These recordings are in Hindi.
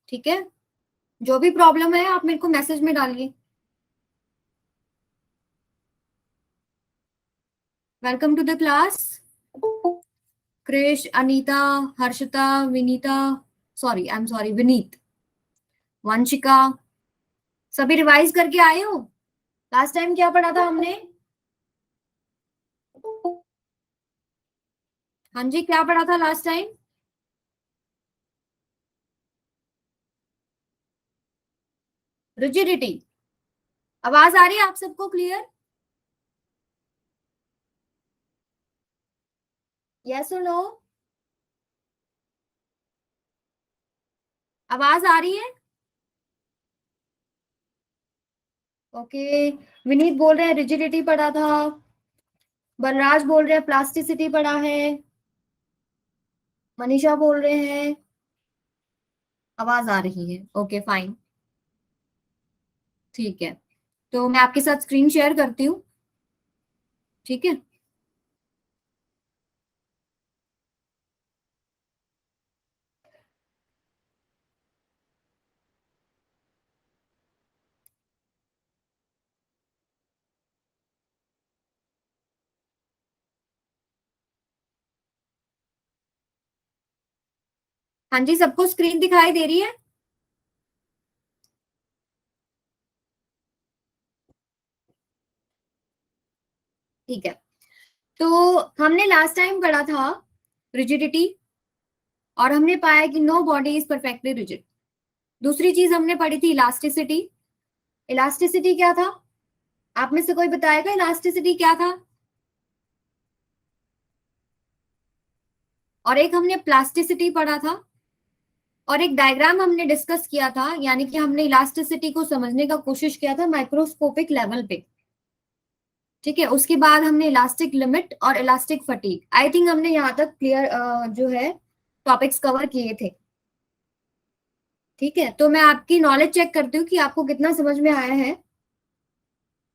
ठीक है, जो भी प्रॉब्लम है आप मेरे को मैसेज में डालिए। Welcome to the class. Krish, Anita, Harshita, Vinita, sorry I am sorry, Vineet, Vanshika, सभी रिवाइज करके आए हो? लास्ट टाइम क्या पढ़ा था हमने? हाँ जी, क्या पढ़ा था लास्ट टाइम? रिजिडिटी। आवाज आ रही है आप सबको क्लियर? यस और नो? आवाज आ रही है? ओके। विनीत बोल रहे हैं रिजिडिटी पढ़ा था। बनराज बोल रहे हैं प्लास्टिसिटी पढ़ा है। मनीषा बोल रहे हैं आवाज आ रही है। ओके फाइन, ठीक है। तो मैं आपके साथ स्क्रीन शेयर करती हूँ। ठीक है, हाँ जी, सबको स्क्रीन दिखाई दे रही है? ठीक है, तो हमने लास्ट टाइम पढ़ा था रिजिडिटी, और हमने पाया कि no body is perfectly rigid. दूसरी चीज हमने पढ़ी थी इलास्टिसिटी। इलास्टिसिटी क्या था? आप में से कोई बताएगा इलास्टिसिटी क्या था? और एक हमने प्लास्टिसिटी पढ़ा था, और एक डायग्राम हमने डिस्कस किया था, यानी कि हमने इलास्टिसिटी को समझने का कोशिश किया था माइक्रोस्कोपिक लेवल पे। ठीक है, उसके बाद हमने इलास्टिक लिमिट और इलास्टिक फटीग, आई थिंक हमने यहाँ तक क्लियर जो है टॉपिक्स कवर किए थे। ठीक है, तो मैं आपकी नॉलेज चेक करती हूँ कि आपको कितना समझ में आया है।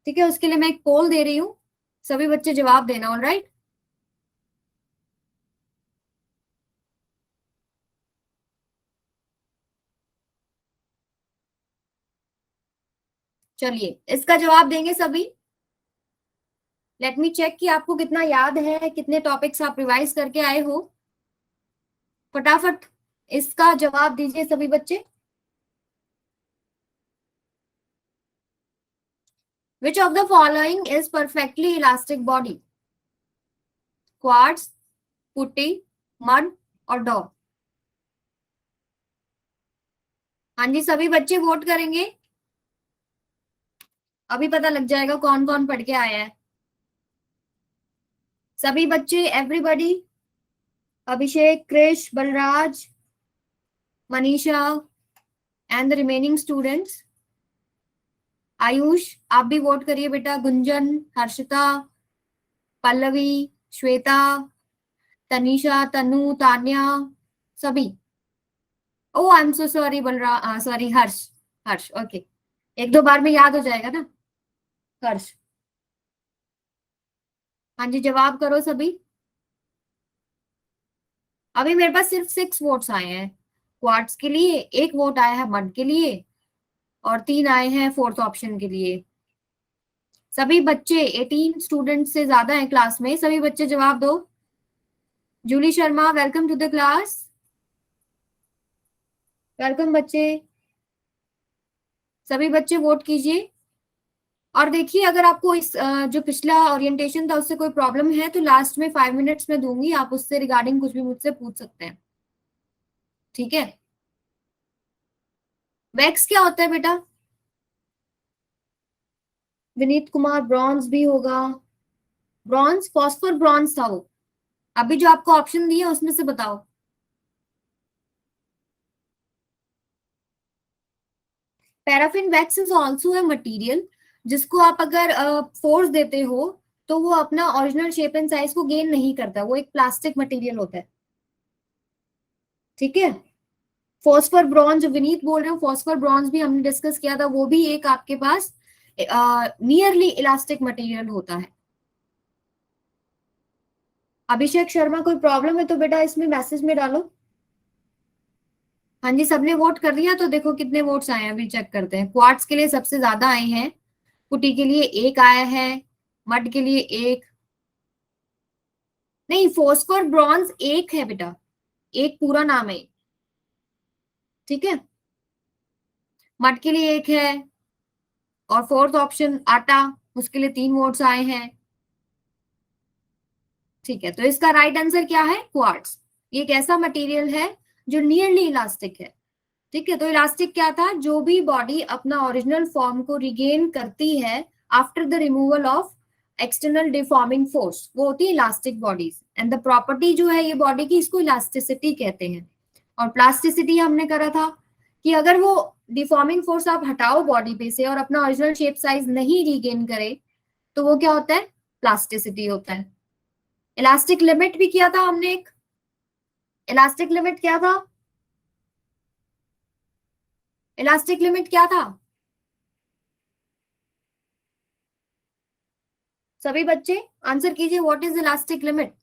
ठीक है, उसके लिए मैं एक पोल दे रही हूँ, सभी बच्चे जवाब देना। ऑलराइट, चलिए इसका जवाब देंगे सभी। लेट मी चेक कि आपको कितना याद है, कितने टॉपिक्स आप रिवाइज करके आए हो। फटाफट इसका जवाब दीजिए सभी बच्चे। Which of the following is perfectly elastic body? Quartz, putty, mud और डॉ? हाँ जी, सभी बच्चे वोट करेंगे। अभी पता लग जाएगा कौन कौन पढ़ के आया है। सभी बच्चे, everybody, Abhishek, Krish, Balraj, Manisha and the remaining students. Ayush, आप भी वोट करिए बेटा। गुंजन, हर्षिता, पल्लवी, श्वेता, तनीषा, तनु, तान्या, सभी। Oh I am so sorry बलरा सॉरी हर्ष। हर्ष, ओके, एक दो बार में याद हो जाएगा ना। हर्ष, हाँ जी, जवाब करो सभी। अभी मेरे पास सिर्फ 6 वोट्स आए हैं क्वार्ट्स के लिए, एक वोट आया है मड के लिए, और 3 आए हैं फोर्थ ऑप्शन के लिए। सभी बच्चे, 18 स्टूडेंट से ज्यादा हैं क्लास में, सभी बच्चे जवाब दो। Julie Sharma, welcome to the class. Welcome बच्चे, सभी बच्चे वोट कीजिए। और देखिए, अगर आपको इस जो पिछला ओरिएंटेशन था उससे कोई प्रॉब्लम है तो लास्ट में 5 मिनट्स में दूंगी, आप उससे रिगार्डिंग कुछ भी मुझसे पूछ सकते हैं। ठीक है, वैक्स क्या होता है बेटा? विनीत कुमार, ब्रॉन्ज भी होगा। ब्रॉन्ज, फॉस्फोर ब्रॉन्ज था वो। अभी जो आपको ऑप्शन दिए उसमें से बताओ। Paraffin wax is also a material जिसको आप अगर फोर्स देते हो तो वो अपना ओरिजिनल शेप एंड साइज को गेन नहीं करता, वो एक प्लास्टिक मटेरियल होता है। ठीक है, फॉस्फर ब्रॉन्ज विनीत बोल रहे हो, फॉस्फर ब्रॉन्ज भी हमने डिस्कस किया था, वो भी एक आपके पास नियरली इलास्टिक मटेरियल होता है। अभिषेक शर्मा, कोई प्रॉब्लम है तो बेटा इसमें मैसेज में डालो। हाँ जी, सबने वोट कर दिया, तो देखो कितने वोट्स आए हैं, अभी चेक करते हैं। क्वार्ट्स के लिए सबसे ज्यादा आए हैं, पुटी के लिए एक आया है, मड के लिए एक, नहीं फोस्फोर ब्रॉन्ज एक है बेटा, एक पूरा नाम है, ठीक है। मड के लिए एक है, और फोर्थ ऑप्शन आटा, उसके लिए 3 वोट्स आए हैं, ठीक है। तो इसका राइट आंसर क्या है? क्वार्ट्स। ये एक ऐसा मटेरियल है जो नियरली इलास्टिक है, ठीक है। तो इलास्टिक क्या था? जो भी बॉडी अपना ओरिजिनल फॉर्म को रिगेन करती है after the removal of external deforming force, वो होती है elastic bodies. And the property जो है ये बॉडी की, इसको इलास्टिसिटी कहते हैं। और प्लास्टिसिटी हमने करा था कि अगर वो डिफॉर्मिंग फोर्स आप हटाओ बॉडी पे से और अपना ओरिजिनल शेप साइज नहीं रिगेन करे, तो वो क्या होता है? प्लास्टिसिटी होता है। इलास्टिक लिमिट भी किया था हमने एक, इलास्टिक लिमिट क्या था? इलास्टिक लिमिट क्या था सभी बच्चे? आंसर कीजिए, what is elastic limit?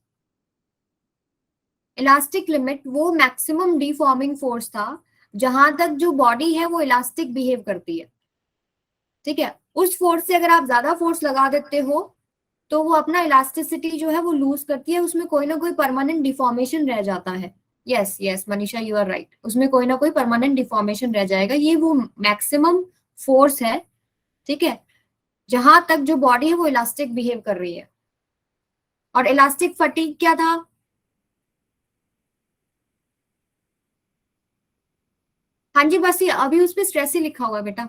Elastic limit वो मैक्सिमम डिफॉर्मिंग फोर्स था जहां तक जो बॉडी है वो इलास्टिक बिहेव करती है, ठीक है। उस फोर्स से अगर आप ज्यादा फोर्स लगा देते हो तो वो अपना इलास्टिसिटी जो है वो लूज करती है, उसमें कोई ना कोई परमानेंट डिफॉर्मेशन रह जाता है। Yes yes Manisha, you are right, उसमें कोई ना कोई परमानेंट डिफॉर्मेशन रह जाएगा। ये वो मैक्सिमम फोर्स है, ठीक है, जहां तक जो बॉडी है वो इलास्टिक बिहेव कर रही है। और इलास्टिक फटीग क्या था? हाँ जी, बस ये अभी उस पे स्ट्रेस ही लिखा हुआ है बेटा,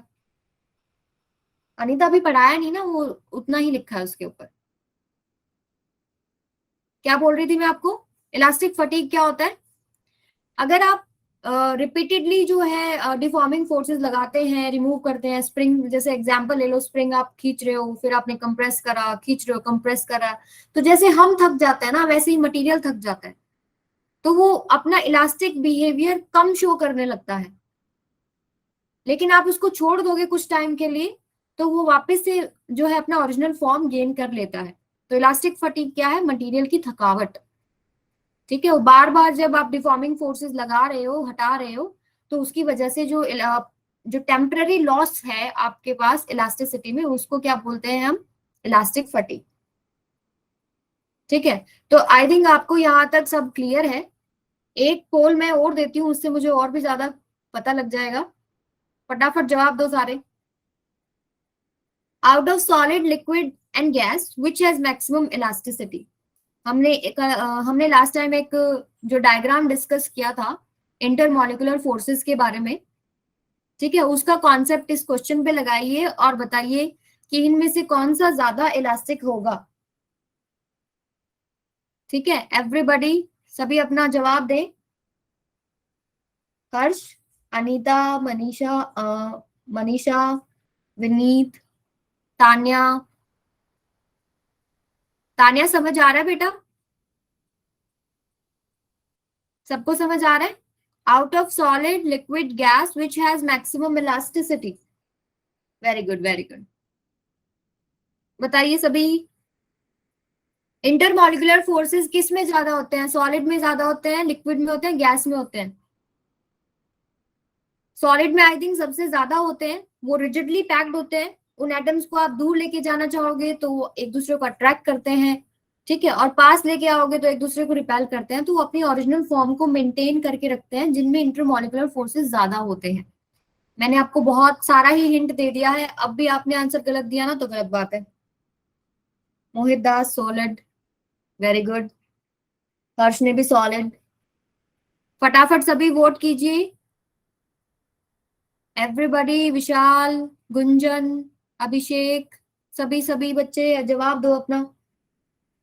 अनीता अभी पढ़ाया नहीं ना, वो उतना ही लिखा है उसके ऊपर। क्या बोल रही थी मैं आपको? इलास्टिक फटीग क्या होता है? अगर आप रिपीटेडली जो है डिफॉर्मिंग फोर्सेस लगाते हैं, रिमूव करते हैं, स्प्रिंग जैसे एग्जांपल ले लो, स्प्रिंग आप खींच रहे हो, फिर आपने कंप्रेस करा, खींच रहे हो, कंप्रेस करा, तो जैसे हम थक जाते हैं ना, वैसे ही मटेरियल थक जाता है, तो वो अपना इलास्टिक बिहेवियर कम शो करने लगता है। लेकिन आप उसको छोड़ दोगे कुछ टाइम के लिए, तो वो वापस से जो है अपना ओरिजिनल फॉर्म गेन कर लेता है। तो इलास्टिक फटीग क्या है? मटेरियल की थकावट, ठीक है। वो बार बार जब आप डिफॉर्मिंग फोर्सेस लगा रहे हो, हटा रहे हो, तो उसकी वजह से जो टेम्पररी लॉस है आपके पास इलास्टिसिटी में, उसको क्या बोलते हैं हम? इलास्टिक फटीग, ठीक है। तो आई थिंक आपको यहाँ तक सब क्लियर है। एक पोल मैं और देती हूँ, उससे मुझे और भी ज्यादा पता लग जाएगा। फटाफट जवाब दो सारे। Out of solid, liquid and gas which has maximum elasticity? हमने लास्ट टाइम एक जो डायग्राम डिस्कस किया था इंटरमॉलिक्यूलर फोर्सेस के बारे में, ठीक है, उसका कॉन्सेप्ट इस क्वेश्चन पे लगाइए और बताइए कि इनमें से कौन सा ज्यादा इलास्टिक होगा, ठीक है। एवरीबॉडी, सभी अपना जवाब दें। हर्ष, अनीता, मनीषा, मनीषा, विनीत, तान्या। तान्या समझ आ रहा है बेटा? सबको समझ आ रहा है? Out of solid, liquid, gas which has maximum elasticity? Very good, very good. बताइए सभी, इंटरमॉलिक्यूलर फोर्सेस किस में ज्यादा होते हैं? सॉलिड में ज्यादा होते हैं, लिक्विड में होते हैं, गैस में होते हैं? सॉलिड में आई थिंक सबसे ज्यादा होते हैं, वो रिजिडली पैक्ड होते हैं, उन एटम्स को आप दूर लेके जाना चाहोगे तो वो एक दूसरे को अट्रैक्ट करते हैं, ठीक है, और पास लेके आओगे तो एक दूसरे को रिपेल करते हैं, तो वो अपनी ओरिजिनल फॉर्म को मेंटेन करके रखते हैं, जिनमें इंटरमॉलिक्यूलर फोर्सेस ज्यादा होते हैं। मैंने आपको बहुत सारा ही हिंट दे दिया है, अब भी आपने आंसर गलत दिया ना तो गलत बात है। मोहित दास सॉलिड, वेरी गुड। हर्ष ने भी सॉलिड। फटाफट सभी वोट कीजिए, एवरीबॉडी। विशाल, गुंजन, अभिषेक, सभी सभी बच्चे जवाब दो अपना,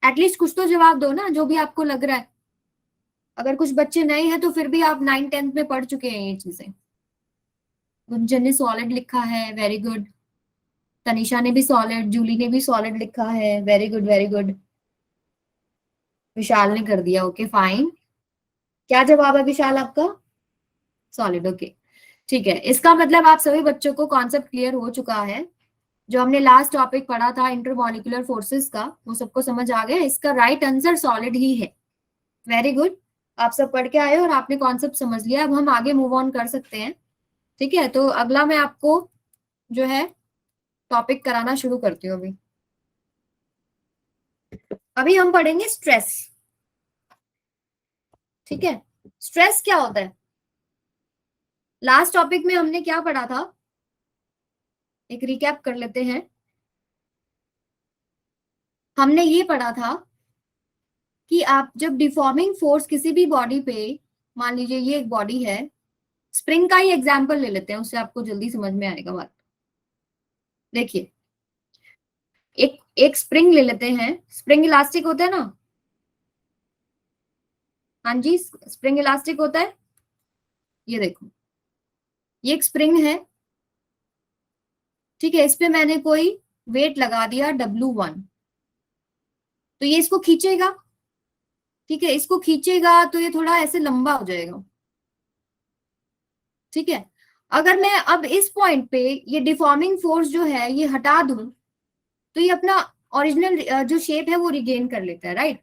एटलीस्ट कुछ तो जवाब दो ना, जो भी आपको लग रहा है। अगर कुछ बच्चे नए हैं तो फिर भी आप 9th 10th में पढ़ चुके हैं ये चीजें। गुंजन ने सॉलिड लिखा है, वेरी गुड। तनिषा ने भी सॉलिड, जूली ने भी सॉलिड लिखा है, वेरी गुड वेरी गुड। विशाल ने कर दिया, ओके फाइन। क्या जवाब है विशाल आपका? सॉलिड, ओके, ठीक है। इसका मतलब आप सभी बच्चों को कॉन्सेप्ट क्लियर हो चुका है। जो हमने लास्ट टॉपिक पढ़ा था इंटरमॉलिक्यूलर फोर्सेस का, वो सबको समझ आ गया। इसका राइट आंसर सॉलिड ही है, वेरी गुड। आप सब पढ़ के आए हो और आपने कॉन्सेप्ट समझ लिया, अब हम आगे मूव ऑन कर सकते हैं। ठीक है, तो अगला मैं आपको जो है टॉपिक कराना शुरू करती हूँ। अभी अभी हम पढ़ेंगे स्ट्रेस। ठीक है, स्ट्रेस क्या होता है? लास्ट टॉपिक में हमने क्या पढ़ा था, एक रिकैप कर लेते हैं। हमने ये पढ़ा था कि आप जब डिफॉर्मिंग फोर्स किसी भी बॉडी पे, मान लीजिए ये एक बॉडी है, स्प्रिंग का ही एग्जांपल ले लेते हैं, उससे आपको जल्दी समझ में आएगा बात। देखिए, एक एक स्प्रिंग ले लेते हैं, स्प्रिंग इलास्टिक होता है ना? हाँ जी, स्प्रिंग इलास्टिक होता है। ये देखो, ये एक स्प्रिंग है। ठीक है, इस पे मैंने कोई वेट लगा दिया W1, तो ये इसको खींचेगा। ठीक है, इसको खींचेगा तो ये थोड़ा ऐसे लंबा हो जाएगा। ठीक है, अगर मैं अब इस पॉइंट पे ये डिफॉर्मिंग फोर्स जो है ये हटा दूं, तो ये अपना ओरिजिनल जो शेप है वो रिगेन कर लेता है, राइट?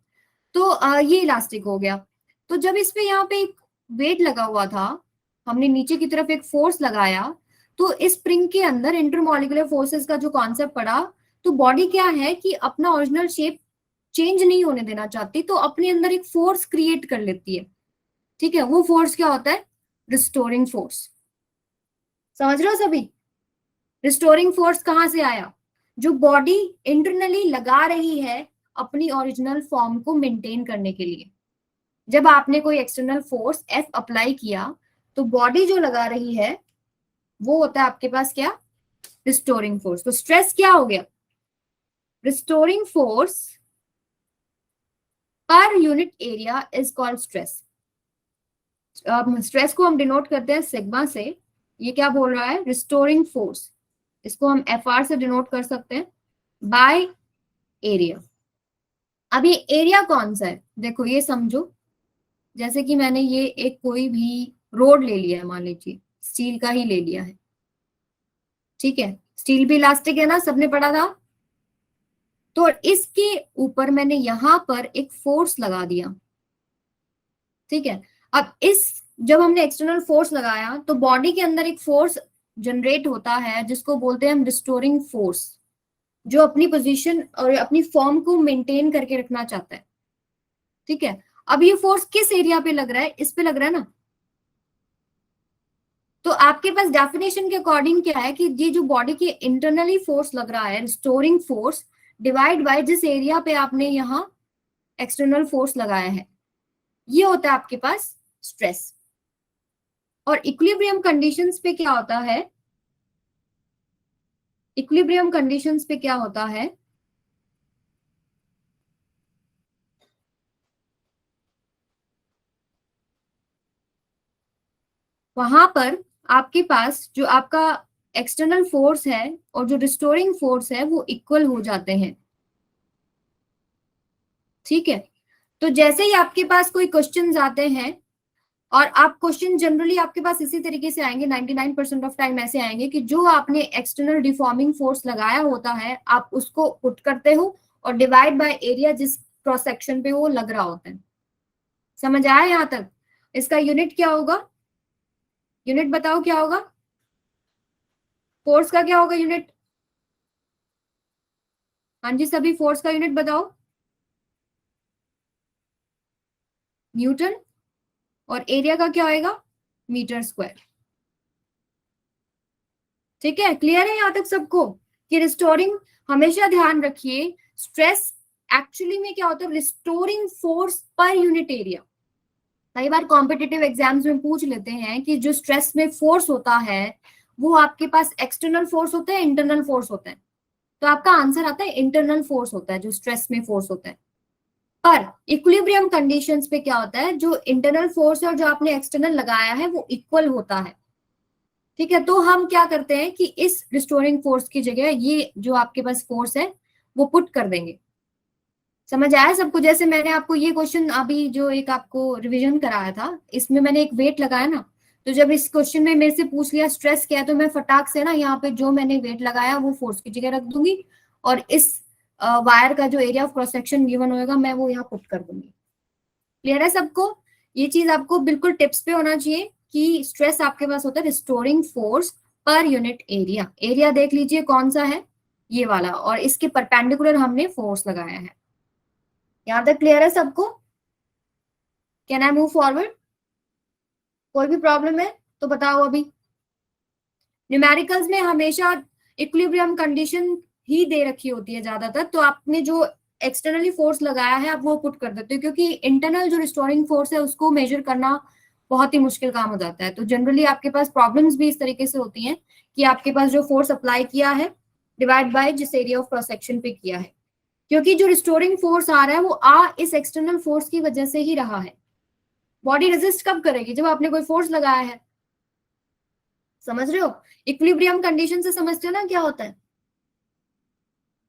तो ये इलास्टिक हो गया। तो जब इस पे यहाँ पे एक वेट लगा हुआ था, हमने नीचे की तरफ एक फोर्स लगाया, तो इस स्प्रिंग के अंदर इंटरमॉलिक्यूलर फोर्सेस का जो कॉन्सेप्ट पड़ा, तो बॉडी क्या है कि अपना ओरिजिनल शेप चेंज नहीं होने देना चाहती, तो अपने अंदर एक फोर्स क्रिएट कर लेती है। ठीक है, वो फोर्स क्या होता है? Restoring force. समझ रहे हो सभी? रिस्टोरिंग फोर्स कहां से आया? जो बॉडी इंटरनली लगा रही है अपनी ओरिजिनल फॉर्म को मेंटेन करने के लिए। जब आपने कोई एक्सटर्नल फोर्स F अप्लाई किया, तो बॉडी जो लगा रही है वो होता है आपके पास क्या? Restoring force. तो स्ट्रेस क्या हो गया? रिस्टोरिंग फोर्स पर unit area is called stress. Stress को हम डिनोट करते हैं सिग्मा से। ये क्या बोल रहा है? Restoring force. इसको हम FR से डिनोट कर सकते हैं बाय एरिया। अब ये एरिया कौन सा है? देखो ये समझो, जैसे कि मैंने ये एक कोई भी रोड ले लिया है, मान लीजिए स्टील का ही ले लिया है। ठीक है, स्टील भी इलास्टिक है ना, सबने पढ़ा था। तो इसके ऊपर मैंने यहां पर एक फोर्स लगा दिया। ठीक है, अब इस जब हमने एक्सटर्नल फोर्स लगाया, तो बॉडी के अंदर एक फोर्स जनरेट होता है जिसको बोलते हैं हम रिस्टोरिंग फोर्स, जो अपनी पोजीशन और अपनी फॉर्म को मेंटेन करके रखना चाहता है। ठीक है, अब ये फोर्स किस एरिया पे लग रहा है? इस पे लग रहा है ना। तो आपके पास डेफिनेशन के अकॉर्डिंग क्या है कि ये जो बॉडी के इंटरनली फोर्स लग रहा है, रिस्टोरिंग फोर्स, डिवाइड बाय जिस एरिया पे आपने यहाँ एक्सटर्नल फोर्स लगाया है, ये होता है आपके पास स्ट्रेस। और इक्विलिब्रियम कंडीशंस पे क्या होता है? इक्विलिब्रियम कंडीशंस पे क्या होता है? वहां पर आपके पास जो आपका एक्सटर्नल फोर्स है और जो रिस्टोरिंग फोर्स है वो इक्वल हो जाते हैं। ठीक है, तो जैसे ही आपके पास कोई क्वेश्चंस आते हैं, और आप क्वेश्चन जनरली आपके पास इसी तरीके से आएंगे, 99% ऑफ टाइम ऐसे आएंगे कि जो आपने एक्सटर्नल डिफॉर्मिंग फोर्स लगाया होता है आप उसको पुट करते हो और डिवाइड बाय एरिया जिस क्रॉस सेक्शन पे वो लग रहा होता है। समझ आया यहां तक? इसका यूनिट क्या होगा? यूनिट बताओ क्या होगा? फोर्स का क्या होगा यूनिट? हाँ जी, सभी फोर्स का यूनिट बताओ। न्यूटन। और एरिया का क्या होएगा? Metre square. ठीक है, क्लियर है यहां तक सबको कि रिस्टोरिंग? हमेशा ध्यान रखिए, स्ट्रेस एक्चुअली में क्या होता है? रिस्टोरिंग फोर्स पर यूनिट एरिया। कई बार कॉम्पिटिटिव एग्जाम्स में पूछ लेते हैं कि जो स्ट्रेस में फोर्स होता है वो आपके पास एक्सटर्नल फोर्स होता है, इंटरनल फोर्स होता है? तो आपका आंसर आता है इंटरनल फोर्स होता है जो स्ट्रेस में फोर्स होता है। पर इक्विलिब्रियम कंडीशंस पे क्या होता है? जो इंटरनल फोर्स है और जो आपने एक्सटर्नल लगाया है वो इक्वल होता है। ठीक है, तो हम क्या करते हैं कि इस रिस्टोरिंग फोर्स की जगह ये जो आपके पास फोर्स है वो पुट कर देंगे। समझ आया सबको? जैसे मैंने आपको ये क्वेश्चन अभी जो एक आपको रिवीजन कराया था, इसमें मैंने एक वेट लगाया ना, तो जब इस क्वेश्चन में मेरे से पूछ लिया स्ट्रेस क्या है, तो मैं फटाक से ना यहाँ पे जो मैंने वेट लगाया वो फोर्स की जगह रख दूंगी, और इस वायर का जो area of cross section given होगा मैं वो यहाँ पुट कर दूंगी। क्लियर है सबको ये चीज आपको बिल्कुल टिप्स पे होना चाहिए कि स्ट्रेस आपके पास होता है रिस्टोरिंग फोर्स पर यूनिट एरिया। एरिया देख लीजिए कौन सा है, ये वाला, और इसके परपेंडिकुलर हमने फोर्स लगाया है। यहां तक क्लियर है सबको? Can I move forward? कोई भी प्रॉब्लम है तो बताओ अभी। न्यूमेरिकल्स में हमेशा इक्विलिब्रियम कंडीशन ही दे रखी होती है ज्यादातर, तो आपने जो एक्सटर्नली फोर्स लगाया है आप वो पुट कर देते हो, क्योंकि इंटरनल जो रिस्टोरिंग फोर्स है उसको मेजर करना बहुत ही मुश्किल काम हो जाता है। तो जनरली आपके पास प्रॉब्लम्स भी इस तरीके से होती हैं कि आपके पास जो फोर्स अप्लाई किया है डिवाइड बाय जिस एरिया ऑफ क्रॉस सेक्शन पे किया है, क्योंकि जो रिस्टोरिंग फोर्स आ रहा है वो इस एक्सटर्नल फोर्स की वजह से ही रहा है। बॉडी रेजिस्ट कब करेगी? जब आपने कोई फोर्स लगाया है। समझ रहे हो? इक्विलिब्रियम कंडीशन से समझते हो ना क्या होता है?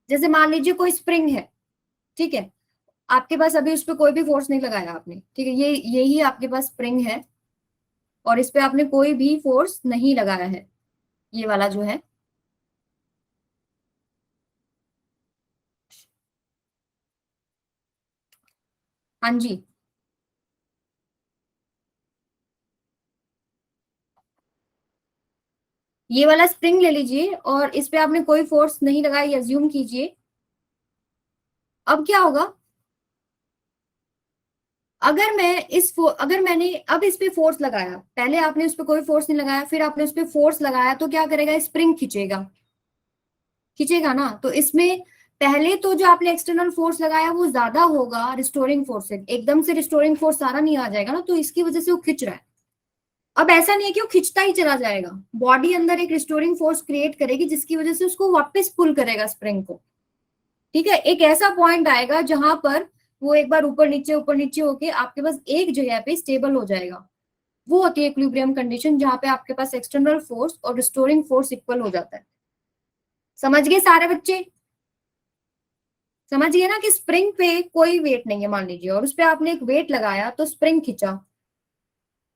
जैसे मान लीजिए कोई स्प्रिंग है, ठीक है, आपके पास अभी उस पर कोई भी फोर्स नहीं लगाया आपने, ठीक है, ये यही आपके पास स्प्रिंग है और इस पे आपने कोई भी फोर्स नहीं लगाया है, ये वाला जो है। हाँ जी, ये वाला स्प्रिंग ले लीजिए और इस पे आपने कोई फोर्स नहीं लगाया, अज्यूम कीजिए। अब क्या होगा? अगर मैंने अब इस पे फोर्स लगाया, पहले आपने उस पे कोई फोर्स नहीं लगाया, फिर आपने उस पे फोर्स लगाया, तो क्या करेगा? स्प्रिंग खींचेगा, खींचेगा ना। तो इसमें पहले तो जो आपने एक्सटर्नल फोर्स लगाया वो ज्यादा होगा रिस्टोरिंग फोर्स से, एकदम से रिस्टोरिंग फोर्स सारा नहीं आ जाएगा ना, तो इसकी वजह से वो खिंच रहा है। अब ऐसा नहीं है कि वो खिंचता ही चला जाएगा, बॉडी अंदर एक रिस्टोरिंग फोर्स क्रिएट करेगी जिसकी वजह से उसको वापस पुल करेगा स्प्रिंग को। ठीक है, एक ऐसा पॉइंट आएगा जहां पर वो एक बार ऊपर नीचे होके आपके पास एक जगह पे स्टेबल हो जाएगा। वो होती है इक्विलिब्रियम कंडीशन, जहां पे आपके पास एक्सटर्नल फोर्स और रिस्टोरिंग फोर्स इक्वल हो जाता है। समझ गए सारे बच्चे? समझिए ना कि स्प्रिंग पे कोई वेट नहीं है मान लीजिए, और उस पे आपने एक वेट लगाया तो स्प्रिंग खींचा,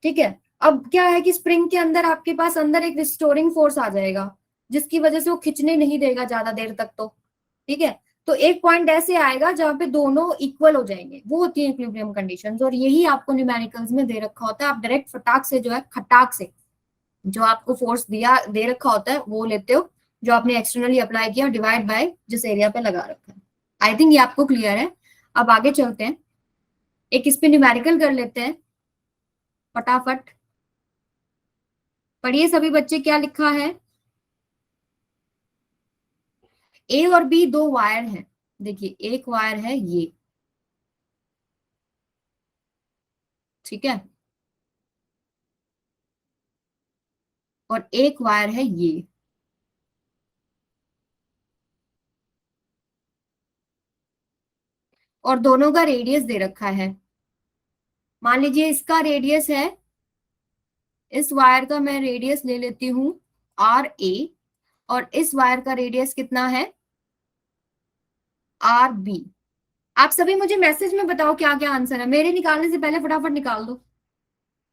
ठीक है। अब क्या है कि स्प्रिंग के अंदर आपके पास अंदर एक रिस्टोरिंग फोर्स आ जाएगा जिसकी वजह से वो खींचने नहीं देगा ज्यादा देर तक, तो ठीक है। तो एक पॉइंट ऐसे आएगा जहां पे दोनों इक्वल हो जाएंगे, वो होती है इक्विलिब्रियम कंडीशंस, और यही आपको न्यूमेरिकल्स में दे रखा होता है। आप डायरेक्ट फटाक से जो है खटाक से जो आपको फोर्स दिया दे रखा होता है वो लेते हो, जो आपने एक्सटर्नली अप्लाई किया डिवाइड बाय जिस एरिया पे लगा रखा है। आई थिंक ये आपको क्लियर है। अब आगे चलते हैं, एक इस पे न्यूमेरिकल कर लेते हैं फटाफट। पढ़िए सभी बच्चे क्या लिखा है। ए और बी दो वायर हैं, देखिए एक वायर है ये, ठीक है, और एक वायर है ये। और दोनों का रेडियस दे रखा है। मान लीजिए इसका रेडियस है, इस वायर का मैं रेडियस ले लेती हूं आर ए, और इस वायर का रेडियस कितना है? R B. आप सभी मुझे मैसेज में बताओ क्या क्या आंसर है, मेरे निकालने से पहले फटाफट निकाल दो।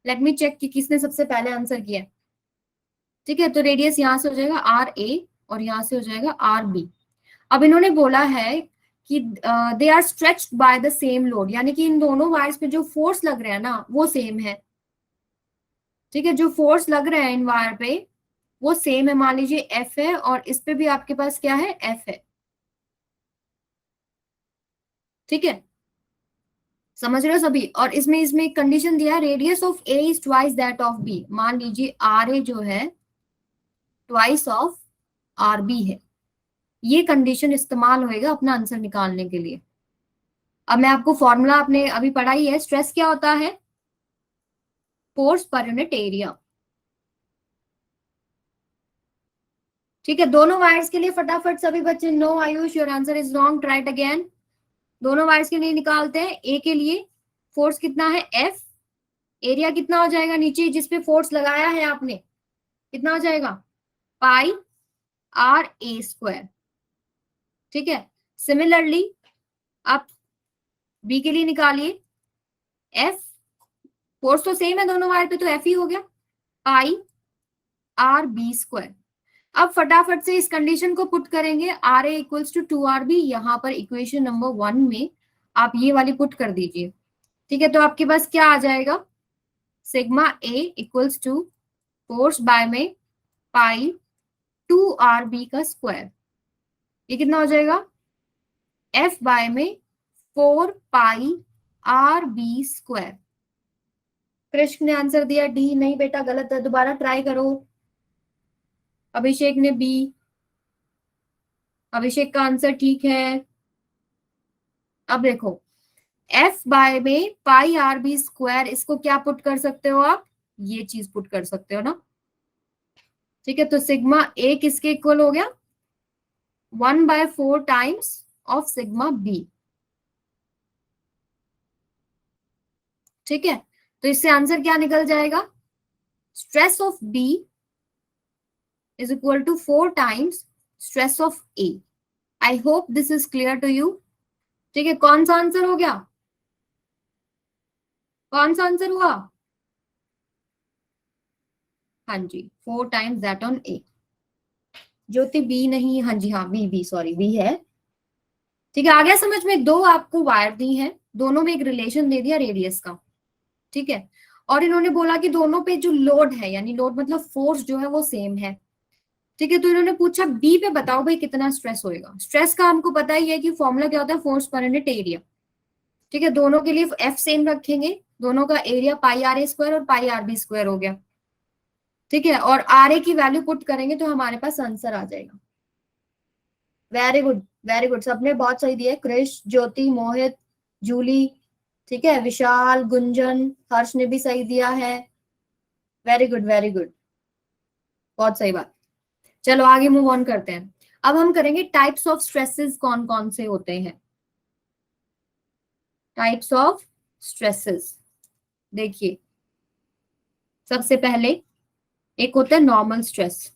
लेट मी चेक कि किसने सबसे पहले आंसर किया। ठीक है, तो रेडियस यहां से हो जाएगा आर ए और यहां से हो जाएगा आर बी। अब इन्होंने बोला है कि they are stretched by the same load, यानी कि इन दोनों वायर्स पे जो फोर्स लग रहा है ना वो सेम है। ठीक है, जो फोर्स लग रहा है इन वायर पे वो सेम है, मान लीजिए एफ है और इस पे भी आपके पास क्या है? एफ है। ठीक है, समझ रहे हो सभी? और इसमें इसमें एक कंडीशन दिया है, radius of A is twice that of B. मान लीजिए आर ए जो है ट्वाइस ऑफ आर बी है। ये कंडीशन इस्तेमाल होएगा अपना आंसर निकालने के लिए। अब मैं आपको फॉर्मूला आपने अभी पढ़ा ही है, स्ट्रेस क्या होता है? फोर्स पर यूनिट एरिया। ठीक है, दोनों वायर्स के लिए फटाफट सभी बच्चे, no Ayush your answer is wrong, try it again. दोनों वायर्स के लिए निकालते हैं। ए के लिए फोर्स कितना है? एफ। एरिया कितना हो जाएगा नीचे जिसपे फोर्स लगाया है आपने? कितना हो जाएगा? पाई आर ए स्क्वायर। ठीक है, सिमिलरली आप बी के लिए निकालिए। एफ, फोर्स तो सेम है दोनों वायर पे, तो एफ ही हो गया, पाई आर बी स्क्वायर। अब फटाफट से इस कंडीशन को पुट करेंगे, R A equals to 2 R B. यहाँ पर इक्वेशन नंबर 1 में आप ये वाली पुट कर दीजिए। ठीक है, तो आपके पास क्या आ जाएगा, sigma A equals to force by में पाई 2 RB का स्क्वायर, ये कितना हो जाएगा, F बाय में 4 पाई RB स्क्वायर। कृष्ण ने आंसर दिया डी, नहीं बेटा गलत है, दोबारा ट्राई करो। अभिषेक ने बी, अभिषेक का आंसर ठीक है। अब देखो F बाय में पाई RB स्क्वायर, इसको क्या पुट कर सकते हो आप, ये चीज पुट कर सकते हो ना। ठीक है, तो सिग्मा ए किसके इक्वल हो गया, 1/4 टाइम्स ऑफ सिग्मा बी। ठीक है, तो इससे आंसर क्या निकल जाएगा, stress of B is equal to 4 times stress of A. I hope this is clear to you. ठीक है, कौन सा आंसर हो गया, कौन सा आंसर हुआ, हाँ जी 4 times that on A. Jyoti B नहीं, हाँ जी हाँ बी, सॉरी बी है। ठीक है, आ गया समझ में, दो आपको वायर दी है, दोनों में एक रिलेशन दे दिया रेडियस का। ठीक है, और इन्होंने बोला कि दोनों पे जो लोड है, यानी लोड मतलब फोर्स जो है वो सेम है। ठीक है, तो इन्होंने पूछा बी पे बताओ भाई कितना स्ट्रेस होएगा। स्ट्रेस का हमको पता ही है कि फॉर्मूला क्या होता है, फोर्स पर यूनिट एरिया। ठीक है, दोनों के लिए एफ सेम रखेंगे, दोनों का area pi R A square और पाई आर बी स्क्वायर हो गया। ठीक है, और आर ए की वैल्यू पुट करेंगे तो हमारे पास आंसर आ जाएगा। वेरी गुड, वेरी गुड, सबने बहुत सही दिया, क्रिश, ज्योति, मोहित, जूली, ठीक है, विशाल, गुंजन, हर्ष ने भी सही दिया है। वेरी गुड, वेरी गुड, बहुत सही बात। चलो आगे मूव ऑन करते हैं। अब हम करेंगे टाइप्स ऑफ स्ट्रेसेस कौन कौन से होते हैं। टाइप्स ऑफ स्ट्रेसेस, देखिए सबसे पहले एक होता है नॉर्मल स्ट्रेस।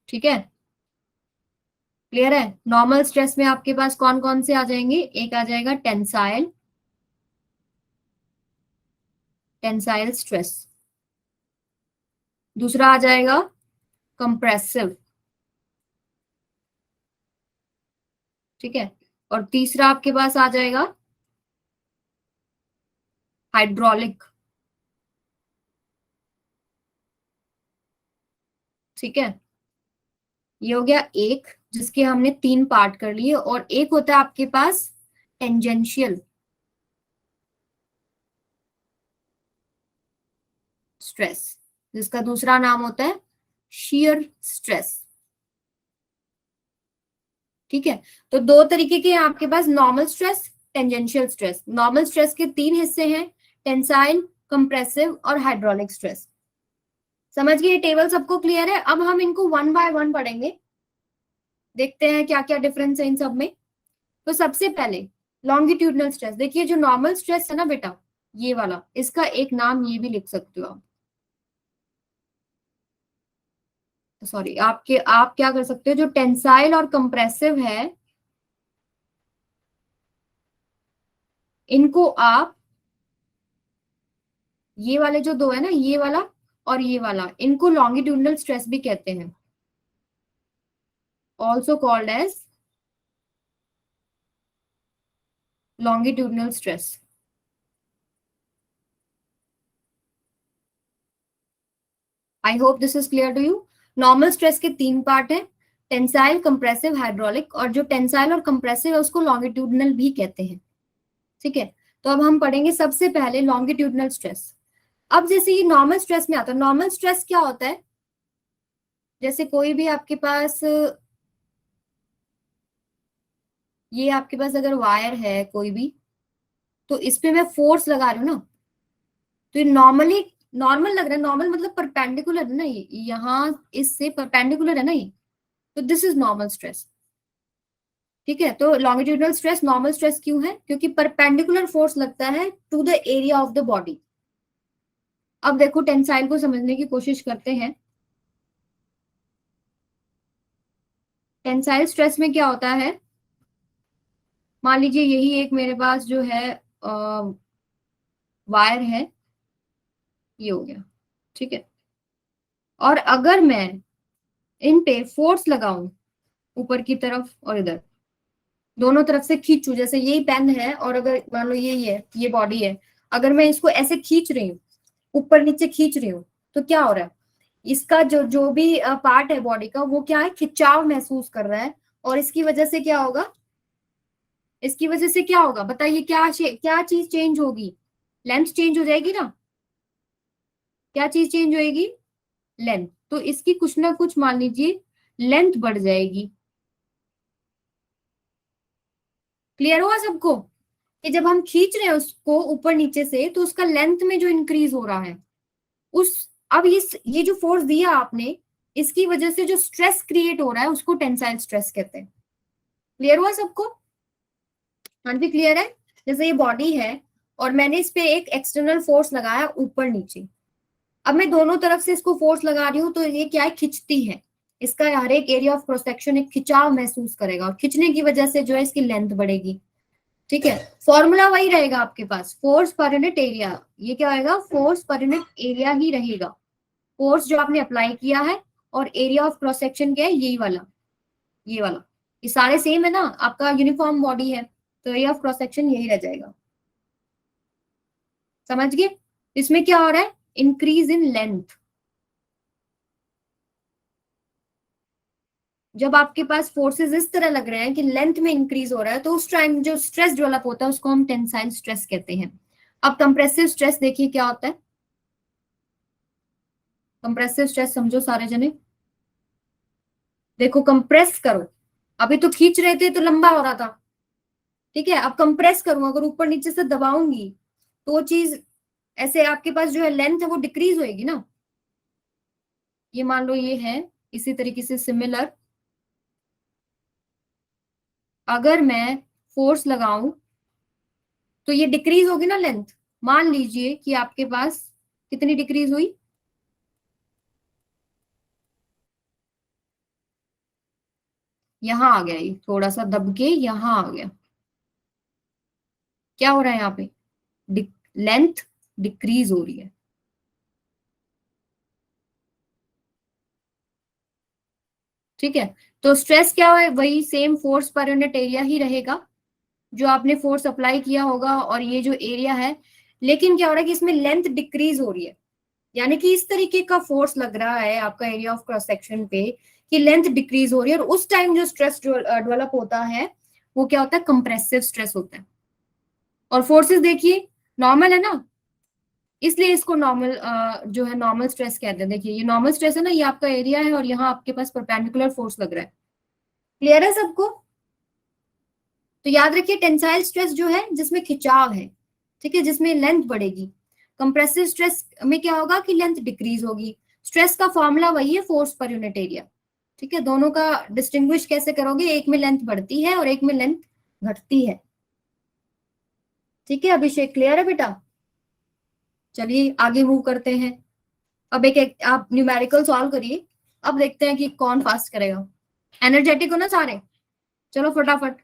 ठीक है, क्लियर है, नॉर्मल स्ट्रेस में आपके पास कौन कौन से आ जाएंगे, एक आ जाएगा टेंसाइल, टेंसाइल स्ट्रेस। दूसरा आ जाएगा कंप्रेसिव। ठीक है, और तीसरा आपके पास आ जाएगा हाइड्रोलिक। ठीक है, ये हो गया एक, जिसके हमने 3 पार्ट कर लिए, और एक होता है आपके पास टेंजेंशियल स्ट्रेस, जिसका दूसरा नाम होता है शियर स्ट्रेस। ठीक है, तो दो तरीके के हैं आपके पास, normal stress, tangential stress. Normal stress के 3 हिस्से हैं, टेंसाइल, कंप्रेसिव और हाइड्रोलिक स्ट्रेस। समझ गए, ये टेबल सबको क्लियर है। अब हम इनको 1 बाय 1 पढ़ेंगे, देखते हैं क्या क्या डिफरेंस है इन सब में। तो सबसे पहले लॉन्गिट्यूडनल स्ट्रेस, देखिए जो नॉर्मल स्ट्रेस है ना बेटा, ये वाला, इसका एक नाम ये भी लिख सकते हो आप, सॉरी आपके, आप क्या कर सकते हो, जो टेंसाइल और कंप्रेसिव है इनको आप, ये वाले जो दो है ना, ये वाला और ये वाला, इनको लॉन्गिट्यूडनल स्ट्रेस भी कहते हैं, also called as longitudinal stress. I hope this is clear to you. Normal stress के 3 पार्ट है, टेंसाइल, कंप्रेसिव, हाइड्रोलिक, और जो टेंसाइल और कंप्रेसिव है उसको लॉन्गिट्यूडनल भी कहते हैं। ठीक है, तो अब हम पढ़ेंगे सबसे पहले लॉन्गिट्यूडनल स्ट्रेस। अब जैसे ये नॉर्मल स्ट्रेस में आता है, नॉर्मल स्ट्रेस क्या होता है, जैसे कोई भी आपके पास, ये आपके पास अगर वायर है कोई भी, तो इस पे मैं फोर्स लगा रही हूँ ना, तो ये नॉर्मली, नॉर्मल लग रहा है, नॉर्मल मतलब परपेंडिकुलर है ना, ये यहाँ इससे परपेंडिकुलर है ना ये, तो दिस इज नॉर्मल स्ट्रेस। ठीक है, तो लॉन्गिट्यूडनल स्ट्रेस नॉर्मल स्ट्रेस क्यों है, क्योंकि परपेंडिकुलर फोर्स लगता है to the area of the body. अब देखो टेंसाइल को समझने की कोशिश करते हैं। टेंसाइल स्ट्रेस में क्या होता है, मान लीजिए यही एक मेरे पास जो है वायर है, ये हो गया। ठीक है, और अगर मैं इन पे फोर्स लगाऊं ऊपर की तरफ और इधर, दोनों तरफ से खींचू, जैसे यही पेन है और अगर मान लो यही है, ये बॉडी है, अगर मैं इसको ऐसे खींच रही हूँ, ऊपर नीचे खींच रही हूँ, तो क्या हो रहा है, इसका जो जो भी पार्ट है बॉडी का, वो क्या है, खिंचाव महसूस कर रहा है। और इसकी वजह से क्या होगा, इसकी वजह से क्या होगा बताइए, क्या चीज चेंज होगी, लेंथ चेंज हो जाएगी ना, क्या चीज चेंज होएगी, लेंथ। तो इसकी कुछ ना कुछ मान लीजिए लेंथ बढ़ जाएगी। क्लियर हुआ सबको, कि जब हम खींच रहे हैं उसको ऊपर नीचे से, तो उसका लेंथ में जो इंक्रीज हो रहा है, उस अब ये जो फोर्स दिया आपने, इसकी वजह से जो स्ट्रेस क्रिएट हो रहा है, उसको टेंसाइल स्ट्रेस कहते हैं। क्लियर हुआ सबको, हाँ जी क्लियर है। जैसे ये बॉडी है और मैंने इस पे एक एक्सटर्नल फोर्स लगाया ऊपर नीचे, अब मैं दोनों तरफ से इसको फोर्स लगा रही हूँ, तो ये क्या है, खिंचती है, इसका हर एक एरिया ऑफ क्रॉस सेक्शन एक खिंचाव महसूस करेगा, और खिंचने की वजह से जो है इसकी लेंथ बढ़ेगी। ठीक है, फॉर्मूला वही रहेगा आपके पास, फोर्स पर यूनिट एरिया, ये क्या होगा, फोर्स पर यूनिट एरिया ही रहेगा। फोर्स जो आपने अप्लाई किया है और एरिया ऑफ क्रॉस सेक्शन क्या है, यही वाला, ये वाला, ये सारे सेम है ना, आपका यूनिफॉर्म बॉडी है, तो एरिया ऑफ क्रॉस सेक्शन यही रह जाएगा। समझ गए, इसमें क्या हो रहा है, इंक्रीज इन लेंथ। जब आपके पास फोर्सेस इस तरह लग रहे हैं कि लेंथ में इंक्रीज हो रहा है, तो उस टाइम जो स्ट्रेस डेवलप होता है उसको हम टेंसाइल स्ट्रेस कहते हैं। अब कंप्रेसिव स्ट्रेस देखिए क्या होता है, कंप्रेसिव स्ट्रेस समझो सारे जने, देखो कंप्रेस करो, अभी तो खींच रहे थे तो लंबा हो रहा था, ठीक है, अब कंप्रेस करूं, अगर ऊपर नीचे से दबाऊंगी, तो वो चीज ऐसे आपके पास जो है लेंथ है वो डिक्रीज होएगी ना। ये मान लो ये है, इसी तरीके से सिमिलर, अगर मैं फोर्स लगाऊं तो ये डिक्रीज होगी ना लेंथ। मान लीजिए कि आपके पास कितनी डिक्रीज हुई, यहां आ गया, ये थोड़ा सा दब के यहां आ गया, क्या हो रहा है यहाँ पे, लेंथ डिक्रीज हो रही है। ठीक है, तो स्ट्रेस क्या है, वही सेम फोर्स पर यूनिट एरिया ही रहेगा, जो आपने फोर्स अप्लाई किया होगा, और ये जो एरिया है, लेकिन क्या हो रहा है कि इसमें लेंथ डिक्रीज हो रही है, यानी कि इस तरीके का फोर्स लग रहा है आपका एरिया ऑफ क्रॉस सेक्शन पे, कि लेंथ डिक्रीज हो रही है, और उस टाइम जो स्ट्रेस डेवलप होता है, वो क्या होता है, कंप्रेसिव स्ट्रेस होता है। और फोर्सेस देखिए नॉर्मल है ना, इसलिए इसको नॉर्मल जो है नॉर्मल स्ट्रेस कहते हैं। देखिए ये नॉर्मल स्ट्रेस है ना, ये आपका एरिया है, और यहाँ आपके पास परपेंडिकुलर फोर्स लग रहा है। क्लियर है सबको, तो याद रखिए टेंसाइल स्ट्रेस जो है जिसमें खिंचाव है, ठीक है, जिसमें लेंथ बढ़ेगी। कंप्रेसिव स्ट्रेस में क्या होगा कि लेंथ डिक्रीज होगी। स्ट्रेस का फॉर्मूला वही है, फोर्स पर यूनिट एरिया। ठीक है, दोनों का डिस्टिंग्विश कैसे करोगे, एक में लेंथ बढ़ती है और एक में लेंथ घटती है। ठीक है अभिषेक, क्लियर है बेटा, चलिए आगे मूव करते हैं। अब एक आप न्यूमेरिकल सॉल्व करिए, अब देखते हैं कि कौन फास्ट करेगा। एनर्जेटिक हो ना सारे, चलो फटाफट।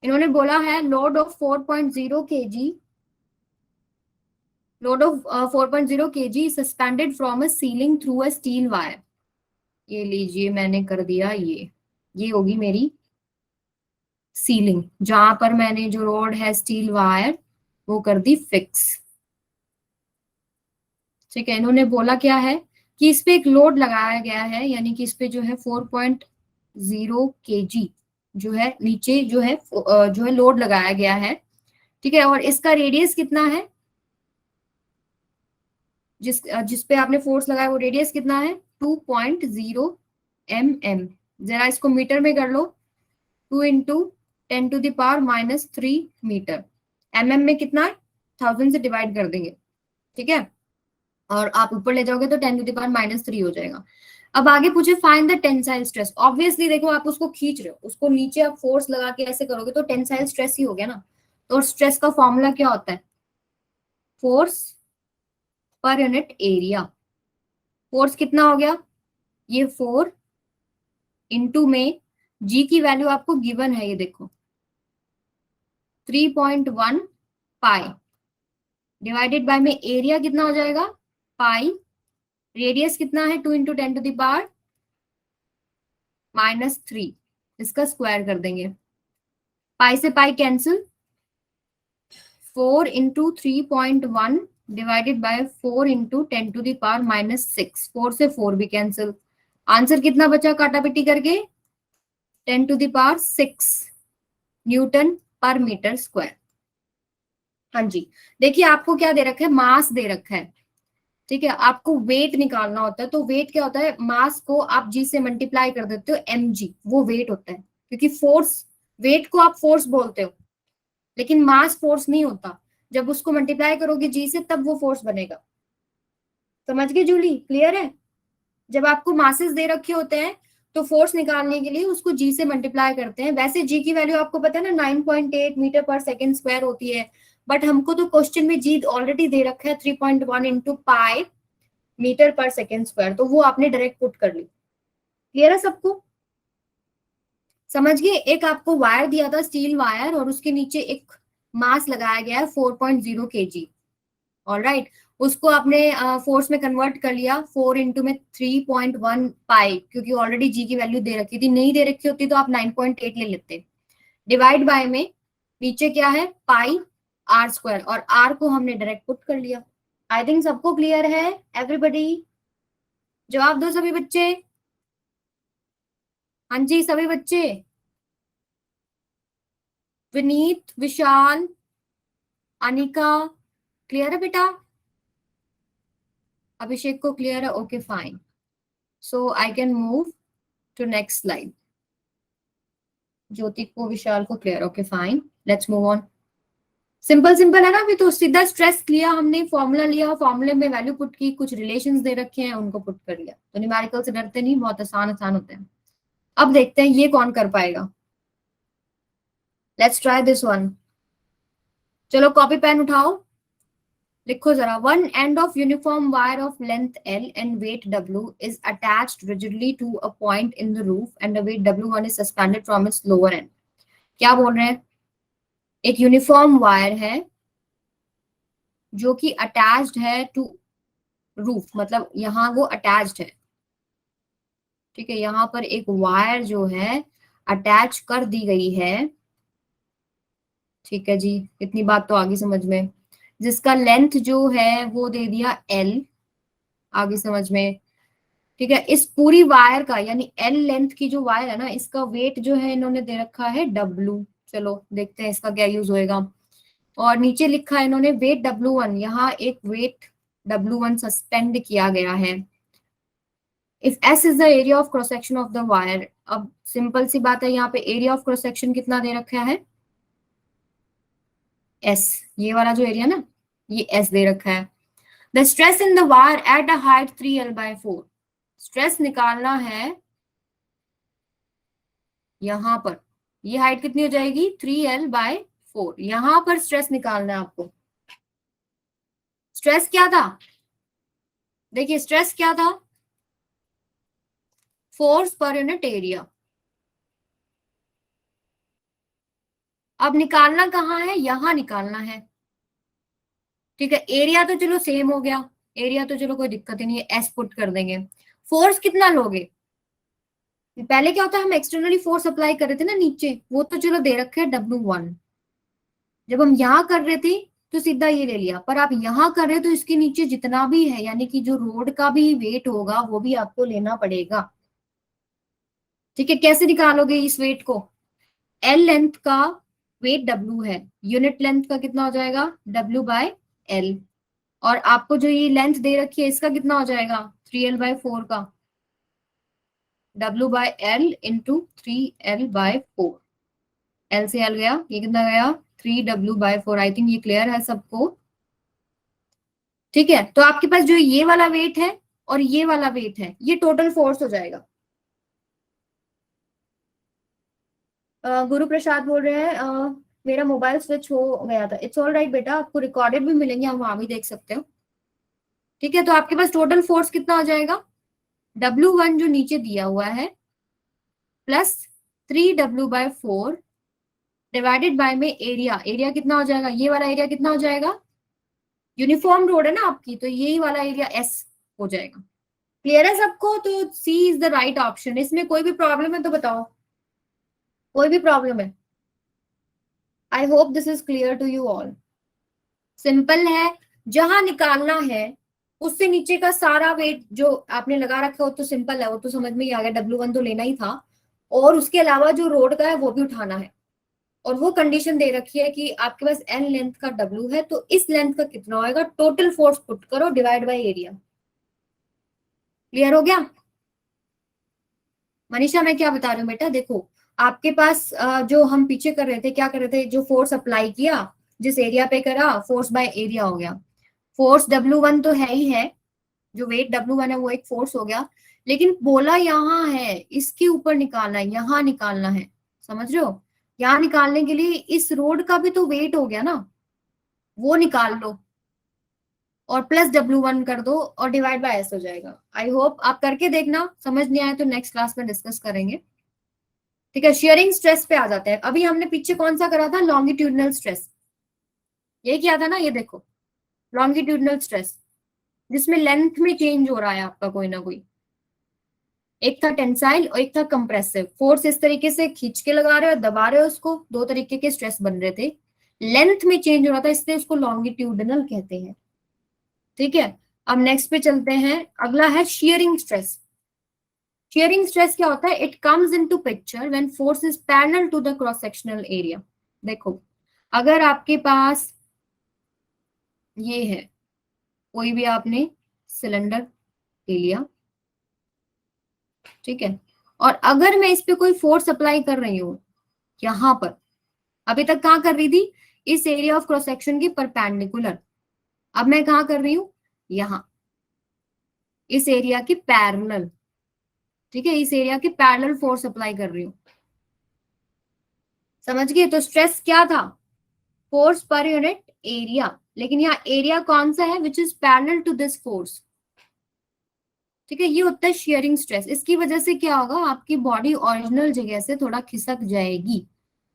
इन्होंने बोला है load of 4.0 kg, load of 4.0 kg suspended from a ceiling through a steel wire। ये लीजिए मैंने कर दिया, ये होगी मेरी सीलिंग, जहां पर मैंने जो रोड है स्टील वायर वो कर दी फिक्स। ठीक है, इन्होंने बोला क्या है कि इस पे एक लोड लगाया गया है, यानी कि इस पे जो है 4.0 kg जो है नीचे जो है लोड लगाया गया है। ठीक है, और इसका रेडियस कितना है, जिस पे आपने फोर्स लगाया वो रेडियस कितना है, 2.0 mm। जरा इसको मीटर में कर लो, 2 × 10⁻³ मीटर, में कितना है, 1000 से डिवाइड कर देंगे। ठीक है, और आप ऊपर ले जाओगे तो 10⁻³ हो जाएगा। अब आगे पूछे find the tensile stress. Obviously देखो आप उसको खींच रहे हो, उसको नीचे आप फोर्स लगा के ऐसे करोगे तो टेंसाइल स्ट्रेस ही हो गया ना। तो स्ट्रेस का फॉर्मूला क्या होता है, फोर्स पर यूनिट एरिया। फोर्स कितना हो गया, ये 4 इंटू में जी की वैल्यू आपको गिवन है, ये देखो 3.1 पाई, डिवाइडेड बाय में एरिया कितना हो जाएगा पाई, रेडियस कितना है 2 × 10⁻³ इसका स्क्वायर कर देंगे। पाई से pi cancel, 4 into 3.1 divided by 4 into 10 to the power -6, 4 से 4 भी कैंसिल। आंसर कितना बचा काटा पिटी करके? 10 टू द पावर 6 न्यूटन पर मीटर स्क्वायर। हाँ जी, देखिए आपको क्या दे रखा है, मास दे रखा है, ठीक है। आपको वेट निकालना होता है, तो वेट क्या होता है, मास को आप जी से मल्टीप्लाई कर देते हो, mg वो वेट होता है, क्योंकि फोर्स, वेट को आप फोर्स बोलते हो, लेकिन मास फोर्स नहीं होता। जब उसको मल्टीप्लाई करोगे जी से तब वो फोर्स बनेगा। समझ गए जूली? क्लियर है? जब आपको मासेस दे रखे होते हैं तो फोर्स निकालने के लिए उसको जी से मल्टीप्लाई करते हैं। वैसे जी की वैल्यू आपको पता है ना 9.8 मीटर पर सेकेंड स्क्वायर होती है, बट हमको तो क्वेश्चन में जी ऑलरेडी दे रखा है 3.1 इंटू पाई मीटर पर सेकेंड स्क्वायर, तो वो आपने डायरेक्ट पुट कर ली। क्लियर है सबको? समझ गए? एक आपको वायर दिया था, स्टील वायर, और उसके नीचे एक मास लगाया गया है 4.0 kg। ऑलराइट, उसको आपने फोर्स में कन्वर्ट कर लिया, 4 इंटू में 3.1 पाई, क्योंकि ऑलरेडी जी की वैल्यू दे रखी थी, नहीं दे रखी होती तो आप 9.8 ले लेते। डिवाइड बाय में नीचे क्या है, पाई आर स्क्वायर, और आर को हमने डायरेक्ट पुट कर लिया। आई थिंक सबको क्लियर है? एवरीबडी जवाब दो सभी बच्चे। हाँ जी सभी बच्चे, विनीत, विशाल, अनिका, क्लियर है बेटा? अभिषेक को क्लियर है? Okay fine, so I can move to next slide. Jyoti को, विशाल को clear, okay fine, let's move on. Simple simple है ना? अभी तो सीधा स्ट्रेस लिया हमने, फॉर्मूला लिया, फॉर्मूले में वैल्यू पुट की, कुछ रिलेशंस दे रखे हैं उनको पुट कर लिया। तो न्यूमेरिकल से डरते नहीं, बहुत आसान आसान होते हैं। अब देखते हैं ये कौन कर पाएगा। Let's try this one. चलो कॉपी पेन उठाओ, लिखो जरा। One end of uniform wire of length L and weight W is attached rigidly to a point in the roof and the weight W1 is suspended from its lower end. क्या बोल रहे हैं? एक यूनिफॉर्म वायर है जो कि अटैच्ड है टू रूफ, मतलब यहां वो अटैच्ड है, ठीक है। यहां पर एक वायर जो है अटैच कर दी गई है, ठीक है जी। इतनी बात तो आगे समझ में, जिसका लेंथ जो है वो दे दिया L, आगे समझ में, ठीक है। इस पूरी वायर का, यानी L लेंथ की जो वायर है ना, इसका वेट जो है इन्होंने दे रखा है W। चलो देखते हैं इसका क्या यूज होएगा। और नीचे लिखा है इन्होंने वेट W1, यहाँ एक वेट W1 सस्पेंड किया गया है। If S is the area of cross section of the wire, अब सिंपल सी बात है, यहाँ पे एरिया ऑफ क्रॉस सेक्शन कितना दे रखा है? S, ये वाला जो एरिया ना, ये S दे रखा है। The stress in the wire at a height 3L/4, stress निकालना है यहां पर, ये हाइट कितनी हो जाएगी? 3L/4, यहां पर स्ट्रेस निकालना है आपको। स्ट्रेस क्या था? देखिए स्ट्रेस क्या था, फोर्स पर यूनिट एरिया। अब निकालना कहाँ है? यहां निकालना है, ठीक है। एरिया तो चलो सेम हो गया, एरिया तो चलो कोई दिक्कत ही नहीं है, एस पुट कर देंगे। फोर्स कितना लोगे? पहले क्या होता है, हम एक्सटर्नली फोर्स अप्लाई कर रहे थे ना नीचे, वो तो चलो दे रखे है W1। जब हम यहाँ कर रहे थे तो सीधा ये ले लिया, पर आप यहाँ कर रहे हो तो इसके नीचे जितना भी है, यानी कि जो रोड का भी वेट होगा वो भी आपको लेना पड़ेगा, ठीक है। कैसे निकालोगे इस वेट को? L लेंथ का वेट W है, यूनिट लेंथ का कितना हो जाएगा? W/L। और आपको जो ये लेंथ दे रखी है इसका कितना हो जाएगा? 3L/4 का, W/L इंटू 3L/4। L से L गया, ये कितना गया? 3W/4। आई थिंक ये क्लियर है सबको, ठीक है। तो आपके पास जो ये वाला वेट है और ये वाला वेट है, ये टोटल फोर्स हो जाएगा। गुरु प्रसाद बोल रहे हैं मेरा मोबाइल स्विच हो गया था। इट्स ऑल राइट बेटा, आपको रिकॉर्डेड भी मिलेंगे, आप वहां भी देख सकते हो, ठीक है। तो आपके पास टोटल फोर्स कितना हो जाएगा? W1 जो नीचे दिया हुआ है प्लस 3W/4 डिवाइडेड बाय में एरिया, एरिया कितना हो जाएगा? ये वाला एरिया कितना हो जाएगा? यूनिफॉर्म रोड है ना आपकी, तो यही वाला एरिया S हो जाएगा। क्लियर है सबको? तो सी इज द राइट ऑप्शन। इसमें कोई भी प्रॉब्लम है तो बताओ, कोई भी प्रॉब्लम है? I hope this is clear to you all. Simple है, जहां निकालना है उससे नीचे का सारा वेट जो आपने लगा रखा हो तो सिंपल है, वो तो समझ में ही आ गया, W1 तो लेना ही था, और उसके अलावा जो रोड का है वो भी उठाना है। और वो कंडीशन दे रखी है कि आपके पास N लेंथ का W है, तो इस लेंथ का कितना होएगा, टोटल फोर्स पुट करो डिवाइड बाय एरिया। क्लियर हो गया? मनीषा मैं क्या बता रही हूँ बेटा, देखो आपके पास जो हम पीछे कर रहे थे, क्या कर रहे थे, जो फोर्स अप्लाई किया जिस एरिया पे करा, फोर्स बाय एरिया हो गया। फोर्स W1 तो है ही है, जो वेट W1 है वो एक फोर्स हो गया, लेकिन बोला यहाँ है इसके ऊपर निकालना है, यहाँ निकालना है, समझ रहे हो? यहाँ निकालने के लिए इस रोड का भी तो वेट हो गया ना, वो निकाल लो और प्लस W1 कर दो और डिवाइड बाय S हो जाएगा। आई होप आप करके देखना, समझ नहीं आया तो नेक्स्ट क्लास में डिस्कस करेंगे। ठीक है, शेयरिंग स्ट्रेस पे आ जाते हैं। अभी हमने पीछे कौन सा करा था, लॉन्गिट्यूडनल स्ट्रेस, ये किया था ना, ये देखो लॉन्गिट्यूडनल स्ट्रेस, जिसमें लेंथ में चेंज हो रहा है आपका कोई ना कोई। एक था टेंसाइल और एक था कंप्रेसिव, फोर्स इस तरीके से खींच के लगा रहे हो, दबा रहे हो उसको, दो तरीके के स्ट्रेस बन रहे थे, लेंथ में चेंज हो रहा था, इसलिए उसको लॉन्गिट्यूडनल कहते हैं। ठीक है, अब नेक्स्ट पे चलते हैं, अगला है शियरिंग स्ट्रेस। शियरिंग स्ट्रेस क्या होता है, it comes into picture when force is parallel to the cross sectional area. देखो अगर आपके पास ये है, कोई भी आपने सिलेंडर ले लिया, ठीक है, और अगर मैं इस पे कोई फोर्स अप्लाई कर रही हूँ यहां पर, अभी तक कहाँ कर रही थी, इस एरिया ऑफ क्रॉस सेक्शन की परपेंडिकुलर, अब मैं कहाँ कर रही हूँ, यहां इस एरिया की पैरेलल। ठीक है, इस एरिया की पैरेलल फोर्स अप्लाई कर रही हूँ, समझ गए? तो स्ट्रेस क्या था, फोर्स पर यूनिट एरिया, लेकिन यहाँ एरिया कौन सा है, which is parallel to this force. ठीक है, ये होता है शियरिंग स्ट्रेस। इसकी वजह से क्या होगा, आपकी बॉडी ओरिजिनल जगह से थोड़ा खिसक जाएगी।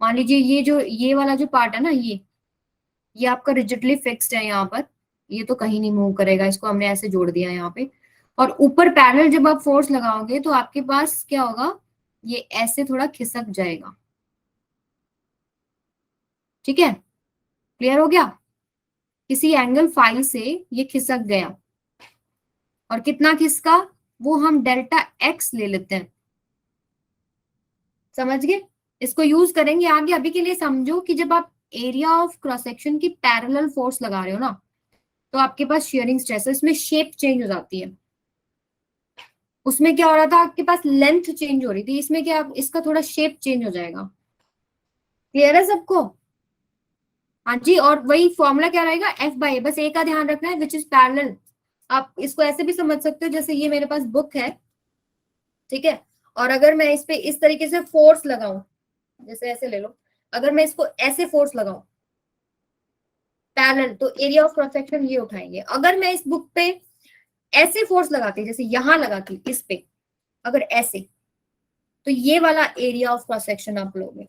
मान लीजिए ये जो ये वाला जो पार्ट है ना, ये आपका रिजिडली फिक्स्ड है यहाँ पर, ये तो कहीं नहीं मूव करेगा, इसको हमने ऐसे जोड़ दिया यहाँ पे, और ऊपर पैरेलल जब आप फोर्स लगाओगे तो आपके पास क्या होगा, ये ऐसे थोड़ा खिसक जाएगा। ठीक है, क्लियर हो गया? किसी एंगल फाई से ये खिसक गया, और कितना खिसका, वो हम डेल्टा एक्स ले लेते हैं, समझ गए? इसको यूज करेंगे आगे, अभी के लिए समझो कि जब आप एरिया ऑफ क्रॉस सेक्शन की पैरेलल फोर्स लगा रहे हो ना, तो आपके पास शियरिंग स्ट्रेस है, इसमें शेप चेंज हो जाती है। उसमें क्या हो रहा था, आपके पास लेंथ चेंज हो रही थी, इसमें क्या, इसका थोड़ा शेप चेंज हो जाएगा। क्लियर है सबको? हाँ जी, और वही फॉर्मूला क्या रहेगा, एफ बाई ए, बस ए का ध्यान रखना है, विच इज पैरेलल। आप इसको ऐसे भी समझ सकते हो, जैसे ये मेरे पास बुक है, ठीक है, और अगर मैं इस पे इस तरीके से फोर्स लगाऊं, जैसे ऐसे ले लो, अगर मैं इसको ऐसे फोर्स लगाऊं पैरेलल, तो एरिया ऑफ क्रॉस सेक्शन ये उठाएंगे। अगर मैं इस बुक पे ऐसे फोर्स लगाती, जैसे यहां लगाती इस पे, अगर ऐसे, तो ये वाला एरिया ऑफ क्रॉस सेक्शन आप लोगे।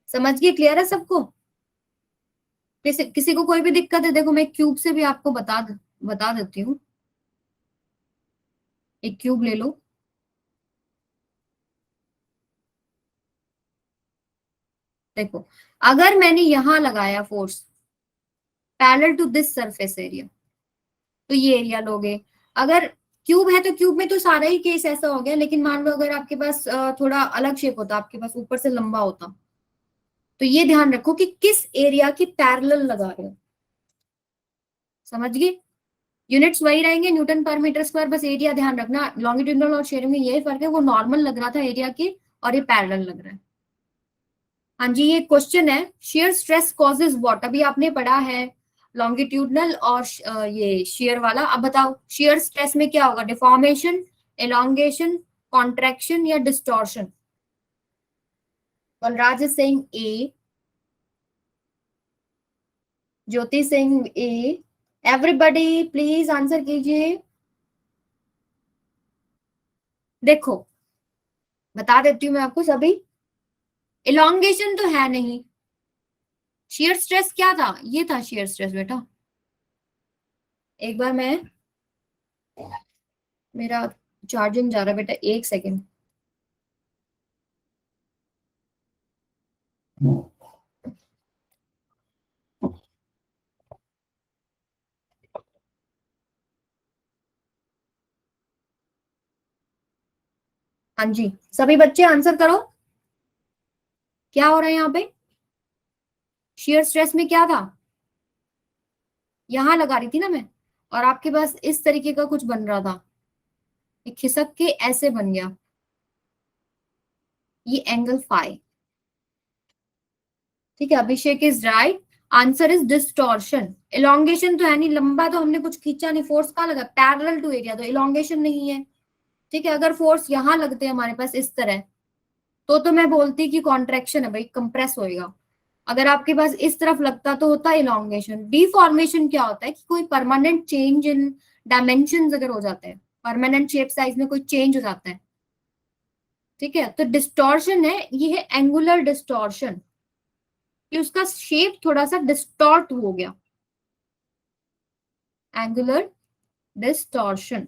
समझ गए? क्लियर है सबको? किसी को कोई भी दिक्कत है, देखो मैं क्यूब से भी आपको बता देती हूँ। एक क्यूब ले लो, देखो अगर मैंने यहां लगाया force parallel to this surface area, तो ये एरिया लोगे। अगर क्यूब है तो क्यूब में तो सारा ही केस ऐसा हो गया, लेकिन मान लो अगर आपके पास थोड़ा अलग शेप होता, आपके पास ऊपर से लंबा होता, तो ये ध्यान रखो कि किस एरिया की पैरेलल लगा रहे हो। समझ गए? यूनिट्स वही रहेंगे, न्यूटन पर मीटर स्क्वायर, बस एरिया ध्यान रखना। लॉन्गिट्यूडनल और शेयरिंग में यही फर्क है, वो नॉर्मल लग रहा था एरिया के, और ये पैरेलल लग रहा है। हाँ जी, ये क्वेश्चन है, शेयर स्ट्रेस कॉजेज व्हाट, अभी आपने पढ़ा है लॉन्गिट्यूडनल और ये शेयर वाला। अब बताओ शेयर स्ट्रेस में क्या होगा, डिफॉर्मेशन, एलोंगेशन, कॉन्ट्रैक्शन या distortion? Balraj is saying A, Jyoti Singh A, everybody please answer कीजिए। देखो बता देती हूँ मैं आपको सभी, इलोंगेशन तो है नहीं। शेयर स्ट्रेस क्या था, ये था शेयर स्ट्रेस बेटा। एक बार मैं, मेरा चार्जिंग जा रहा है बेटा, एक सेकेंड। हाँ जी, सभी बच्चे आंसर करो। क्या हो रहा है यहाँ पे? शेयर स्ट्रेस में क्या था? यहां लगा रही थी ना मैं, और आपके पास इस तरीके का कुछ बन रहा था, ये खिसक के ऐसे बन गया, ये एंगल फाई। ठीक है, Abhishek is right, answer is distortion. Elongation तो है नहीं, लंबा तो हमने कुछ खींचा नहीं, फोर्स कहाँ लगा? पैरेलल टू एरिया, तो इलोंगेशन नहीं है। ठीक है, अगर फोर्स यहां लगते हमारे पास इस तरह, तो मैं बोलती कि कॉन्ट्रेक्शन है भाई, कंप्रेस होएगा। अगर आपके पास इस तरफ लगता तो होता इलोंगेशन। डिफॉर्मेशन क्या होता है कि कोई परमानेंट चेंज इन डायमेंशन अगर हो जाते हैं, परमानेंट शेप साइज में कोई चेंज हो जाता है। ठीक है, तो डिस्टॉर्शन है, ये है एंगुलर डिस्टॉर्शन, कि उसका शेप थोड़ा सा डिस्टॉर्ट हो गया, एंगुलर डिस्टॉर्शन।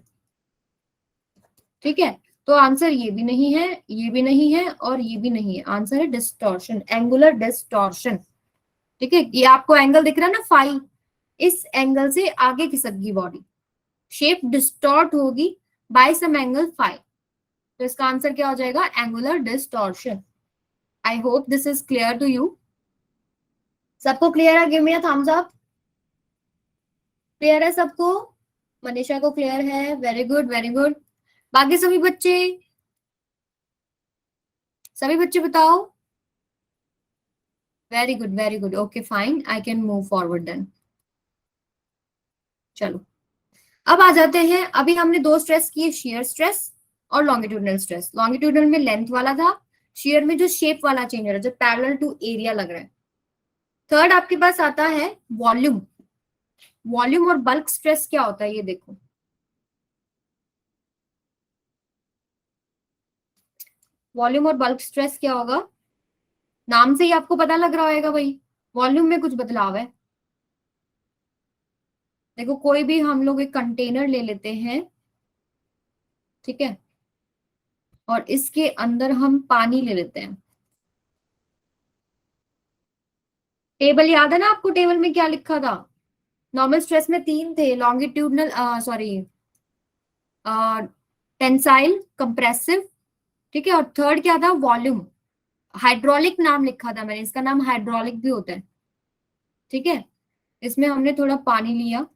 ठीक है, तो आंसर ये भी नहीं है, ये भी नहीं है, और ये भी नहीं है, आंसर है डिस्टॉर्शन, एंगुलर डिस्टॉर्शन। ठीक है, ये आपको एंगल दिख रहा है ना फाई, इस एंगल से आगे खिसक बॉडी, शेप डिस्टॉर्ट होगी बाय सम एंगल फाई, तो इसका आंसर क्या हो जाएगा? Angular distortion. I hope this is clear to you. सबको क्लियर है? Give me a thumbs up. Clear है सबको? मनीषा को क्लियर है, वेरी गुड वेरी गुड। बाकी सभी बच्चे बताओ। Very good, okay fine, I can move forward then. चलो, अब आ जाते हैं, अभी हमने दो स्ट्रेस किए, शेयर स्ट्रेस और लॉन्गिट्यूडनल स्ट्रेस। लॉन्गिट्यूडनल में लेंथ वाला था, शेयर में जो शेप वाला चेंज हो रहा है, जो पैरेलल टू एरिया लग रहा है। थर्ड आपके पास आता है वॉल्यूम। वॉल्यूम और बल्क स्ट्रेस क्या होता है ये देखो। वॉल्यूम और बल्क स्ट्रेस क्या होगा? नाम से ही आपको पता लग रहा होगा भाई, वॉल्यूम में कुछ बदलाव है। देखो, कोई भी हम लोग एक कंटेनर ले लेते हैं, ठीक है, और इसके अंदर हम पानी ले लेते हैं। टेबल याद है ना आपको? टेबल में क्या लिखा था? नॉर्मल स्ट्रेस में तीन थे, लॉन्गिट्यूडनल, सॉरी, टेंसाइल, कंप्रेसिव, ठीक है, और थर्ड क्या था? वॉल्यूम। हाइड्रोलिक नाम लिखा था मैंने, इसका नाम हाइड्रोलिक भी होता है। ठीक है, इसमें हमने थोड़ा पानी लिया,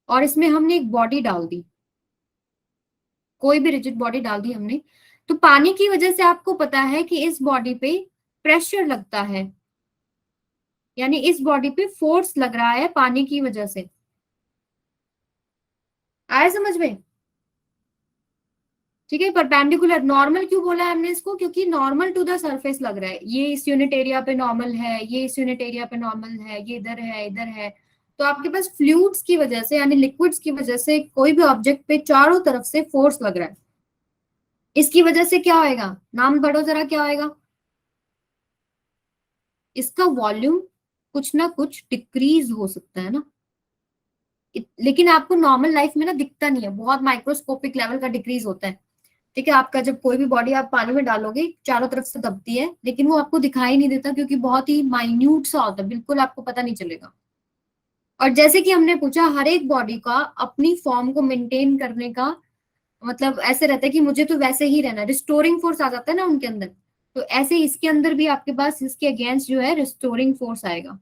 और इसमें हमने एक बॉडी डाल दी, कोई भी रिजिड बॉडी डाल दी हमने। तो पानी की वजह से आपको पता है कि इस बॉडी पे प्रेशर लगता है, यानी इस बॉडी पे फोर्स लग रहा है पानी की वजह से। आया समझ में? ठीक है, परपेंडिकुलर, नॉर्मल क्यों बोला है हमने इसको? क्योंकि नॉर्मल टू द सरफेस लग रहा है, ये इस यूनिट एरिया पे नॉर्मल है, ये इस यूनिट एरिया पे नॉर्मल है, ये इधर है, इधर है। तो आपके पास फ्लूइड्स की वजह से, यानी लिक्विड्स की वजह से, कोई भी ऑब्जेक्ट पे चारों तरफ से फोर्स लग रहा है। इसकी वजह से क्या होएगा? नाम पढ़ो जरा, क्या होएगा? इसका वॉल्यूम कुछ ना कुछ डिक्रीज हो सकता है ना, लेकिन आपको नॉर्मल लाइफ में ना दिखता नहीं है, बहुत माइक्रोस्कोपिक लेवल का डिक्रीज होता है। ठीक है, आपका जब कोई भी बॉडी आप पानी में डालोगे, चारों तरफ से दबती है, लेकिन वो आपको दिखाई नहीं देता, क्योंकि बहुत ही माइन्यूट सा होता है, बिल्कुल आपको पता नहीं चलेगा। और जैसे कि हमने पूछा, हर एक बॉडी का अपनी फॉर्म को मेंटेन करने का मतलब ऐसे रहता है कि मुझे तो वैसे ही रहना है, रिस्टोरिंग फोर्स आ जाता है ना उनके अंदर। तो ऐसे ही इसके अंदर भी आपके पास इसके अगेंस्ट जो है रिस्टोरिंग फोर्स आएगा।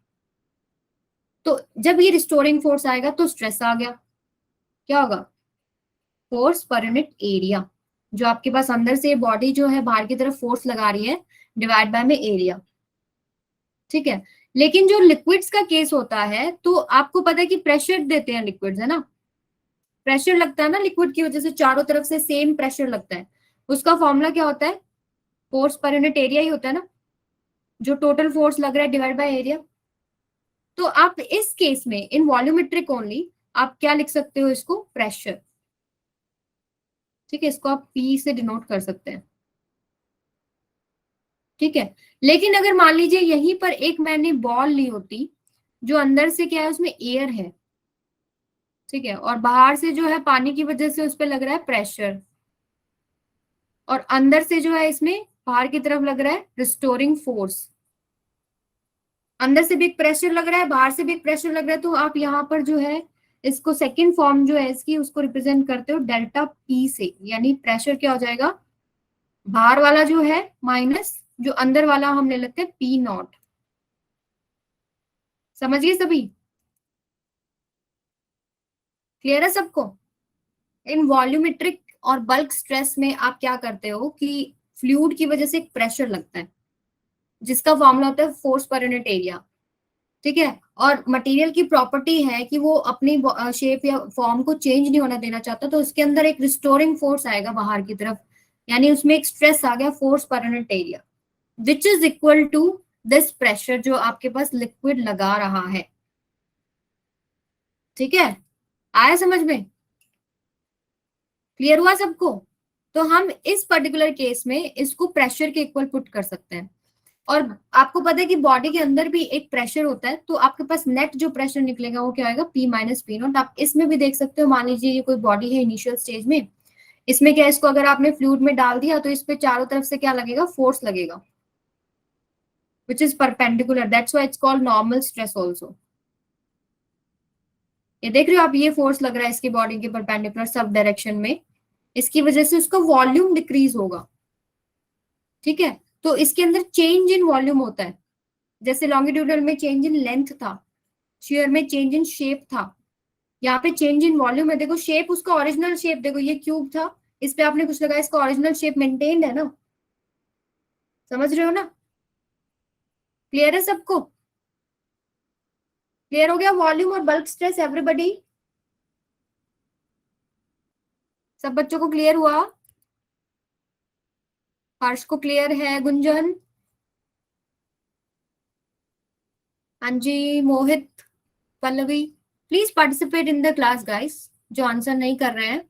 तो जब ये रिस्टोरिंग फोर्स आएगा तो स्ट्रेस आ गया, क्या होगा? फोर्स पर यूनिट एरिया, जो आपके पास अंदर से बॉडी जो है बाहर की तरफ फोर्स लगा रही है, डिवाइड बाय में एरिया। ठीक है, लेकिन जो लिक्विड्स का केस होता है, तो आपको पता है कि प्रेशर देते हैं लिक्विड्स, है ना? प्रेशर लगता है ना लिक्विड की वजह से, चारों तरफ से सेम प्रेशर लगता है। उसका फॉर्मूला क्या होता है? फोर्स पर यूनिट एरिया ही होता है ना, जो टोटल फोर्स लग रहा है डिवाइड बाय एरिया। तो आप इस केस में इन वॉल्यूमेट्रिक ओनली आप क्या लिख सकते हो? इसको प्रेशर। ठीक है, इसको आप पी से डिनोट कर सकते हैं। ठीक है, लेकिन अगर मान लीजिए यहीं पर एक मैंने बॉल ली होती, जो अंदर से क्या है, उसमें एयर है, ठीक है, और बाहर से जो है पानी की वजह से उस पर लग रहा है प्रेशर, और अंदर से जो है इसमें बाहर की तरफ लग रहा है रिस्टोरिंग फोर्स। अंदर से भी एक प्रेशर लग रहा है, बाहर से भी एक प्रेशर लग रहा है, तो आप यहाँ पर जो है इसको सेकंड फॉर्म जो है इसकी उसको रिप्रेजेंट करते हो डेल्टा पी से, यानी प्रेशर क्या हो जाएगा, बाहर वाला जो है माइनस जो अंदर वाला हम ले लेते हैं पी नॉट। समझिए सभी, क्लियर है सबको? इन वॉल्यूमेट्रिक और बल्क स्ट्रेस में आप क्या करते हो कि फ्लूइड की वजह से एक प्रेशर लगता है जिसका फॉर्मूला होता है फोर्स पर यूनिट एरिया, ठीक है। और मटेरियल की प्रॉपर्टी है कि वो अपनी शेप या फॉर्म को चेंज नहीं होना देना चाहता, तो उसके अंदर एक रिस्टोरिंग फोर्स आएगा बाहर की तरफ, यानी उसमें एक स्ट्रेस आ गया फोर्स पर unit area, which is equal to this pressure जो आपके पास लिक्विड लगा रहा है। ठीक है, आया समझ में? क्लियर हुआ सबको? तो हम इस पर्टिकुलर केस में इसको प्रेशर के इक्वल पुट कर सकते हैं। और आपको पता है कि बॉडी के अंदर भी एक प्रेशर होता है, तो आपके पास नेट जो प्रेशर निकलेगा वो क्या आएगा, पी माइनस पी नॉट। आप इसमें भी देख सकते हो, मान लीजिए ये कोई बॉडी है इनिशियल स्टेज में, इसमें क्या, इसको अगर आपने फ्लूइड में डाल दिया तो इस पे चारों तरफ से क्या लगेगा, फोर्स लगेगा, which is perpendicular, that's why it's called normal stress also. ये देख रहे हो आप, ये फोर्स लग रहा है इसकी बॉडी के परपेंडिकुलर सब डायरेक्शन में, इसकी वजह से उसका वॉल्यूम डिक्रीज होगा। ठीक है, तो इसके अंदर चेंज इन वॉल्यूम होता है, जैसे लॉन्गिट्यूडल में चेंज इन लेंथ था, शेयर में चेंज इन शेप था, यहाँ पे चेंज इन वॉल्यूम है। देखो शेप, उसका ओरिजिनल शेप देखो, ये क्यूब था, इस पे आपने कुछ लगाया, इसका ओरिजिनल शेप मेंटेन्ड है ना, समझ रहे हो ना? क्लियर है सबको? क्लियर हो गया वॉल्यूम और बल्क स्ट्रेस एवरीबॉडी? सब बच्चों को क्लियर हुआ? हर्ष को क्लियर है? गुंजन, हाँ जी, Mohit, Pallavi, please participate in the class guys, जो आंसर नहीं कर रहे हैं,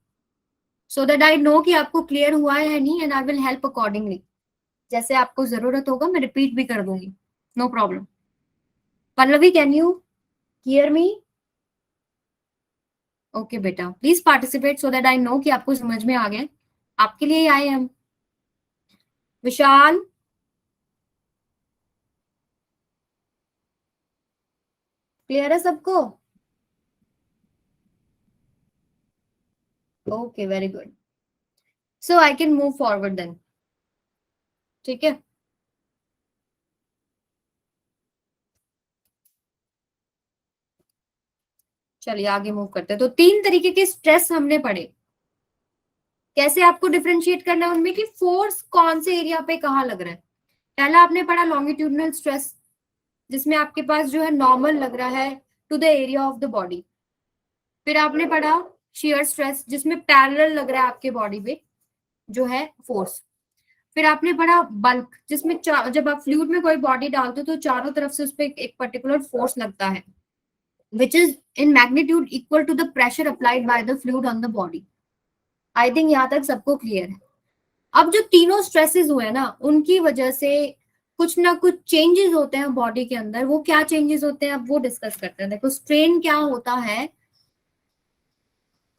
सो दैट आई नो कि आपको क्लियर हुआ है नहीं, and I will help accordingly. जैसे आपको जरूरत होगा मैं रिपीट भी कर दूंगी, no problem. Pallavi, can you hear me? Okay बेटा, please participate so that I know कि आपको समझ में आ गया, आपके लिए ही आए हम। विशाल, क्लियर है सबको? Okay, very good, so I can move forward then. ठीक है, चलिए आगे मूव करते हैं। तो तीन तरीके के स्ट्रेस हमने पढ़े, कैसे आपको डिफरेंशिएट करना है उनमें कि फोर्स कौन से एरिया पे कहाँ लग रहा है। पहला आपने पढ़ा लॉन्गिट्यूडनल स्ट्रेस, जिसमें आपके पास जो है नॉर्मल लग रहा है to the area of the body. फिर आपने पढ़ा शियर स्ट्रेस, जिसमें पैरेलल लग रहा है आपके बॉडी पे जो है फोर्स। फिर आपने पढ़ा बल्क, जिसमें जब आप फ्लूइड में कोई बॉडी डालते हो तो चारों तरफ से उस पर एक पर्टिकुलर फोर्स लगता है, which is in magnitude equal to the pressure applied by the fluid on the body. I think यहाँ तक सबको क्लियर है। अब जो तीनों स्ट्रेसेस हुए ना, उनकी वजह से कुछ ना कुछ चेंजेस होते हैं बॉडी के अंदर। वो क्या चेंजेस होते हैं अब वो डिस्कस करते हैं। देखो स्ट्रेन क्या होता है,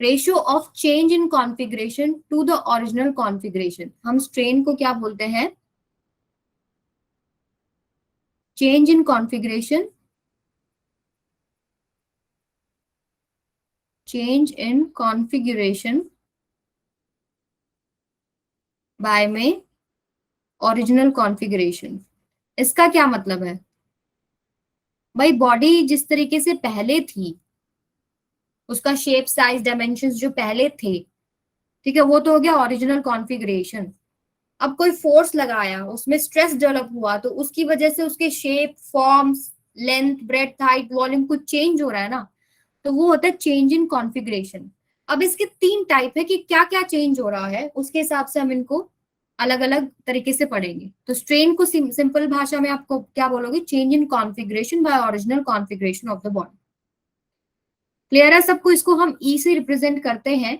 ratio of change in configuration to the original configuration. हम स्ट्रेन को क्या बोलते हैं, change in configuration, change in configuration by में ओरिजिनल कॉन्फ़िगरेशन। इसका क्या मतलब है भाई, बॉडी जिस तरीके से पहले थी, उसका शेप साइज डायमेंशंस जो पहले थे, ठीक है, वो तो हो गया ओरिजिनल कॉन्फ़िगरेशन। अब कोई फोर्स लगाया, उसमें स्ट्रेस डेवलप हुआ, तो उसकी वजह से उसके shape, forms, length, breadth, height, volume कुछ चेंज हो रहा है ना, तो वो होता है चेंज इन कॉन्फ़िगरेशन। अब इसके तीन टाइप है कि क्या क्या चेंज हो रहा है, उसके हिसाब से हम इनको अलग अलग तरीके से पढ़ेंगे। तो स्ट्रेन को सिंपल भाषा में आपको क्या बोलोगे, change in configuration by original configuration of the body. Clear है सबको? इसको हम ई से रिप्रेजेंट करते हैं।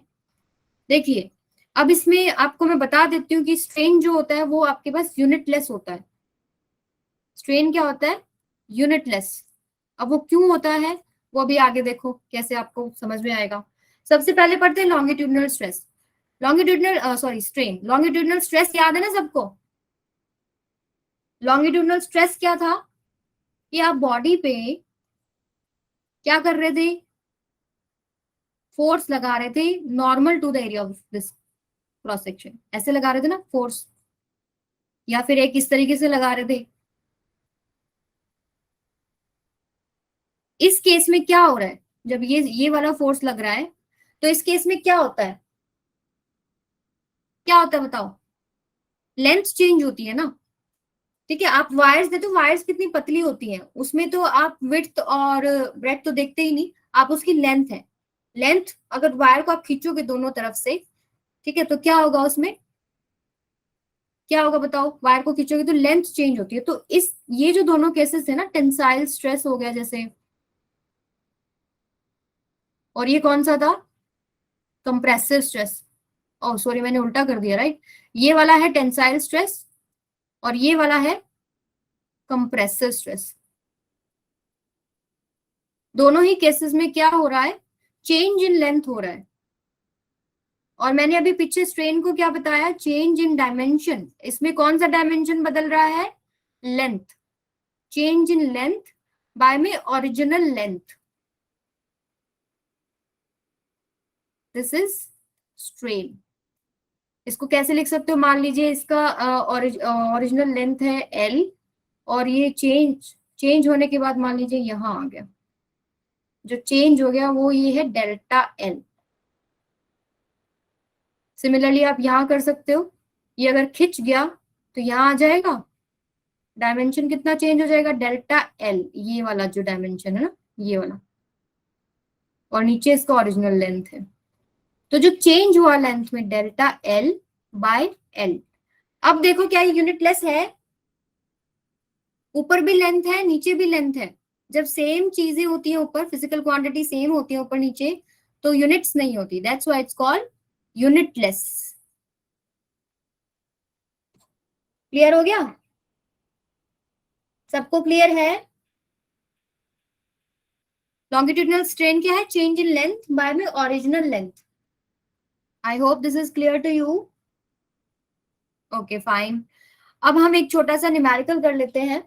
देखिए अब इसमें आपको मैं बता देती हूँ कि स्ट्रेन जो होता है वो आपके पास यूनिटलेस होता है। स्ट्रेन क्या होता है, यूनिटलेस। अब वो क्यों होता है वो अभी आगे देखो कैसे आपको समझ में आएगा। सबसे पहले पढ़ते हैं longitudinal stress. Longitudinal sorry strain, longitudinal stress याद है ना सबको? लॉन्गिट्यूडनल स्ट्रेस क्या था कि आप बॉडी पे क्या कर रहे थे, फोर्स लगा रहे थे normal to the area of this cross section, ऐसे लगा रहे थे ना फोर्स, या फिर एक इस तरीके से लगा रहे थे। इस केस में क्या हो रहा है, जब ये वाला फोर्स लग रहा है तो इस केस में क्या होता है, क्या होता है बताओ, लेंथ चेंज होती है ना। ठीक है, आप वायर्स देते हो, वायर्स कितनी पतली होती हैं, उसमें तो आप विड्थ और ब्रेड्थ तो देखते ही नहीं, आप उसकी लेंथ है, लेंथ अगर वायर को आप खींचोगे दोनों तरफ से, ठीक है, तो क्या होगा उसमें, क्या होगा बताओ, वायर को खींचोगे तो लेंथ चेंज होती है। तो इस ये जो दोनों केसेस है ना, टेंसाइल स्ट्रेस हो गया जैसे, और ये कौन सा था, कंप्रेसिव स्ट्रेस, ओ सॉरी मैंने उल्टा कर दिया, राइट, ये वाला है टेंसाइल स्ट्रेस और ये वाला है कंप्रेसिव स्ट्रेस। दोनों ही केसेस में क्या हो रहा है, चेंज इन लेंथ हो रहा है। और मैंने अभी पीछे स्ट्रेन को क्या बताया, चेंज इन डायमेंशन, इसमें कौन सा डायमेंशन बदल रहा है, length, change in length by में original length, this is strain. इसको कैसे लिख सकते हो, मान लीजिए इसका ओरिजिनल लेंथ है एल, और ये चेंज होने के बाद मान लीजिए यहां आ गया, जो चेंज हो गया वो ये है डेल्टा एल। सिमिलरली आप यहां कर सकते हो, ये अगर खिंच गया तो यहां आ जाएगा, डायमेंशन कितना चेंज हो जाएगा, डेल्टा एल, ये वाला जो डायमेंशन है ना, ये वाला, और नीचे इसका ओरिजिनल लेंथ है, तो जो चेंज हुआ लेंथ में डेल्टा एल बाय एल। अब देखो क्या ये यूनिटलेस है, ऊपर भी लेंथ है नीचे भी लेंथ है, जब सेम चीजें होती है ऊपर, फिजिकल क्वांटिटी सेम होती है ऊपर नीचे, तो यूनिट्स नहीं होती, that's why it's called unitless. Clear हो गया, सबको क्लियर है। लॉन्गिट्यूडिनल स्ट्रेन क्या है, चेंज इन लेंथ बाय में original length. I hope this is clear to you. Okay fine, अब हम एक छोटा सा न्यूमेरिकल कर लेते हैं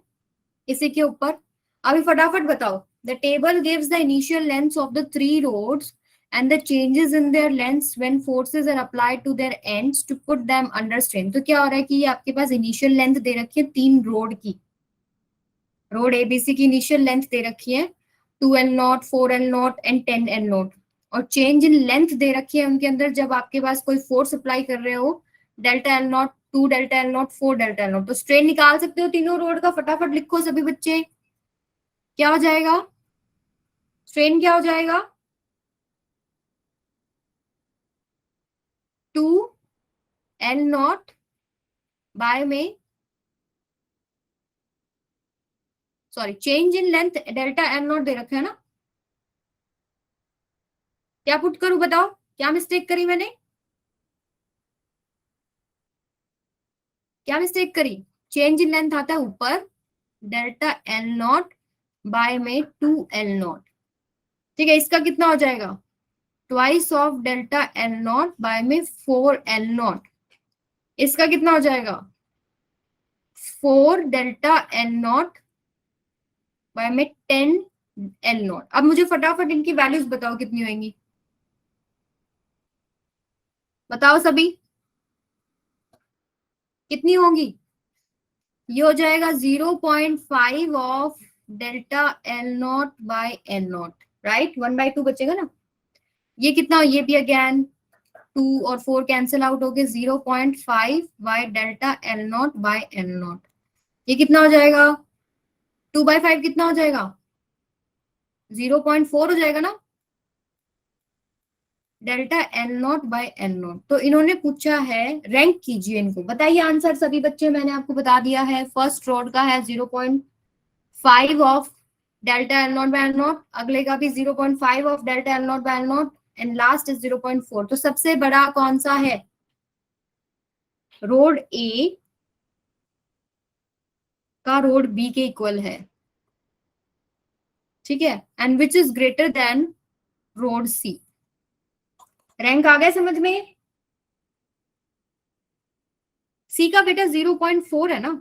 इसी के ऊपर। अभी फटाफट बताओ, the table gives the initial lengths of the 3 rods and the changes in their lengths when forces are applied to their ends to put them under strain। तो क्या हो रहा है कि ये आपके पास इनिशियल लेंथ दे रखी है 3 रोड की, रोड एबीसी की इनिशियल लेंथ दे रखी है 2L0, 4L0 एंड 10L0, और चेंज इन लेंथ दे रखी है उनके अंदर जब आपके पास कोई फोर्स अप्लाई कर रहे हो, delta L0, 2 delta L0, 4 delta L0। तो स्ट्रेन निकाल सकते हो तीनों रोड का, फटाफट लिखो सभी बच्चे, क्या हो जाएगा, स्ट्रेन क्या हो जाएगा, 2L0 बाय में, sorry change in length delta L0 दे रखा है ना, क्या पुट करूं बताओ, क्या मिस्टेक करी मैंने, क्या मिस्टेक करी, चेंज इन लेंथ आता है ऊपर, डेल्टा L0 बाय में 2L0, ठीक है, इसका कितना हो जाएगा, twice of delta L0 bye में 4L0, इसका कितना हो जाएगा, 4 डेल्टा L0 बाय में 10L0। अब मुझे फटाफट इनकी वैल्यूज बताओ कितनी होंगी, बताओ सभी कितनी होंगी, ये हो जाएगा 0.5 of delta L0 by L0, right, 1/2 बचेगा ना, ये कितना, ये भी अगेन 2 और 4 कैंसिल आउट हो गए, 0.5 by delta L0 by L0, ये कितना हो जाएगा, 2/5 कितना हो जाएगा, 0.4 हो जाएगा ना, डेल्टा L0 बाय L0। तो इन्होंने पूछा है, रैंक कीजिए इनको, बताइए आंसर सभी बच्चे, मैंने आपको बता दिया है, फर्स्ट रोड का है 0.5 of delta L0 by L0, अगले का भी 0.5 of delta L0 by L0, and last is 0.4। तो सबसे बड़ा कौन सा है, रोड ए का रोड बी के इक्वल है, ठीक है, and which is greater than rod C. Rank आ गया समझ में, सी का बेटा 0.4 है ना,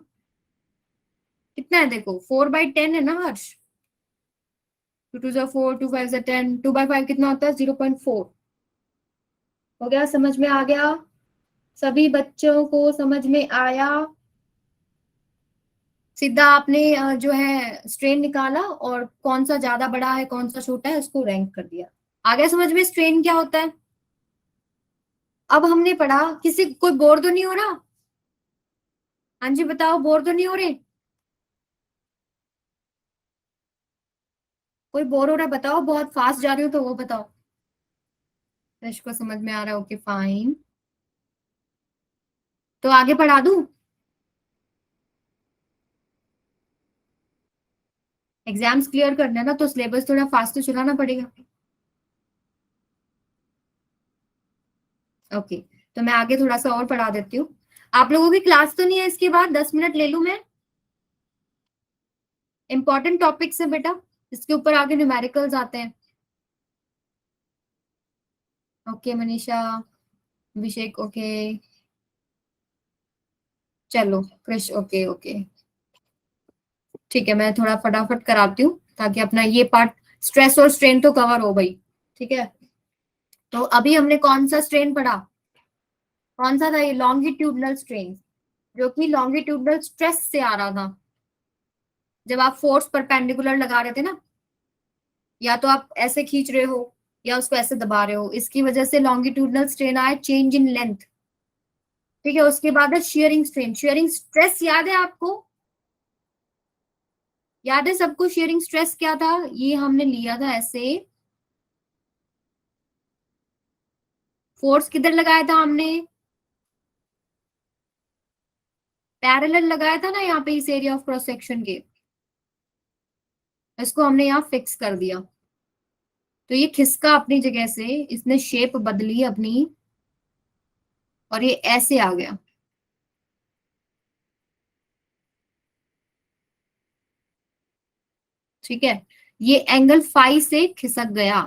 कितना है देखो, 4/10 है ना हर्ष, 2 2 4, 2 5 10, 2/5 कितना होता है 0.4, हो गया, समझ में आ गया? सभी बच्चों को समझ में आया? सीधा आपने जो है स्ट्रेन निकाला और कौन सा ज्यादा बड़ा है कौन सा छोटा है उसको रैंक कर दिया। आ गया समझ में स्ट्रेन क्या होता है? अब हमने पढ़ा, किसी कोई बोर तो नहीं हो रहा? हाँ जी बताओ, बोर तो नहीं हो रहे? कोई बोर हो रहा है बताओ, बहुत फास्ट जा रही हो तो वो बताओ। रश को समझ में आ रहा है, ओके फाइन। तो आगे पढ़ा दूं? एग्जाम्स क्लियर करना है ना, तो सिलेबस थोड़ा फास्ट तो चलाना पड़ेगा। ओके, तो मैं आगे थोड़ा सा और पढ़ा देती हूँ। आप लोगों की क्लास तो नहीं है इसके बाद? 10 मिनट ले लूं मैं? इंपॉर्टेंट टॉपिक्स है बेटा, इसके ऊपर आगे न्यूमेरिकल्स आते हैं। ओके मनीषा, अभिषेक ओके, चलो कृष ओके ओके। ठीक है, मैं थोड़ा फटाफट कराती हूँ ताकि अपना ये पार्ट स्ट्रेस और स्ट्रेन तो कवर हो भाई। ठीक है, तो अभी हमने कौन सा स्ट्रेन पढ़ा? कौन सा था ये? लॉन्गिट्यूडनल स्ट्रेन, जो कि लॉन्गिट्यूडनल स्ट्रेस से आ रहा था। जब आप फोर्स परपेंडिकुलर लगा रहे थे ना, या तो आप ऐसे खींच रहे हो या उसको ऐसे दबा रहे हो, इसकी वजह से लॉन्गिट्यूडनल स्ट्रेन आया, चेंज इन लेंथ। ठीक है, उसके बाद है शियरिंग स्ट्रेन। शियरिंग स्ट्रेस याद है आपको? याद है सबको शियरिंग स्ट्रेस क्या था? ये हमने लिया था ऐसे, फोर्स किधर लगाया था हमने? पैरेलल लगाया था ना यहाँ पे, इस एरिया ऑफ क्रॉस सेक्शन के। इसको हमने यहाँ फिक्स कर दिया, तो ये खिसका अपनी जगह से, इसने शेप बदली अपनी और ये ऐसे आ गया। ठीक है, ये एंगल फाई से खिसक गया।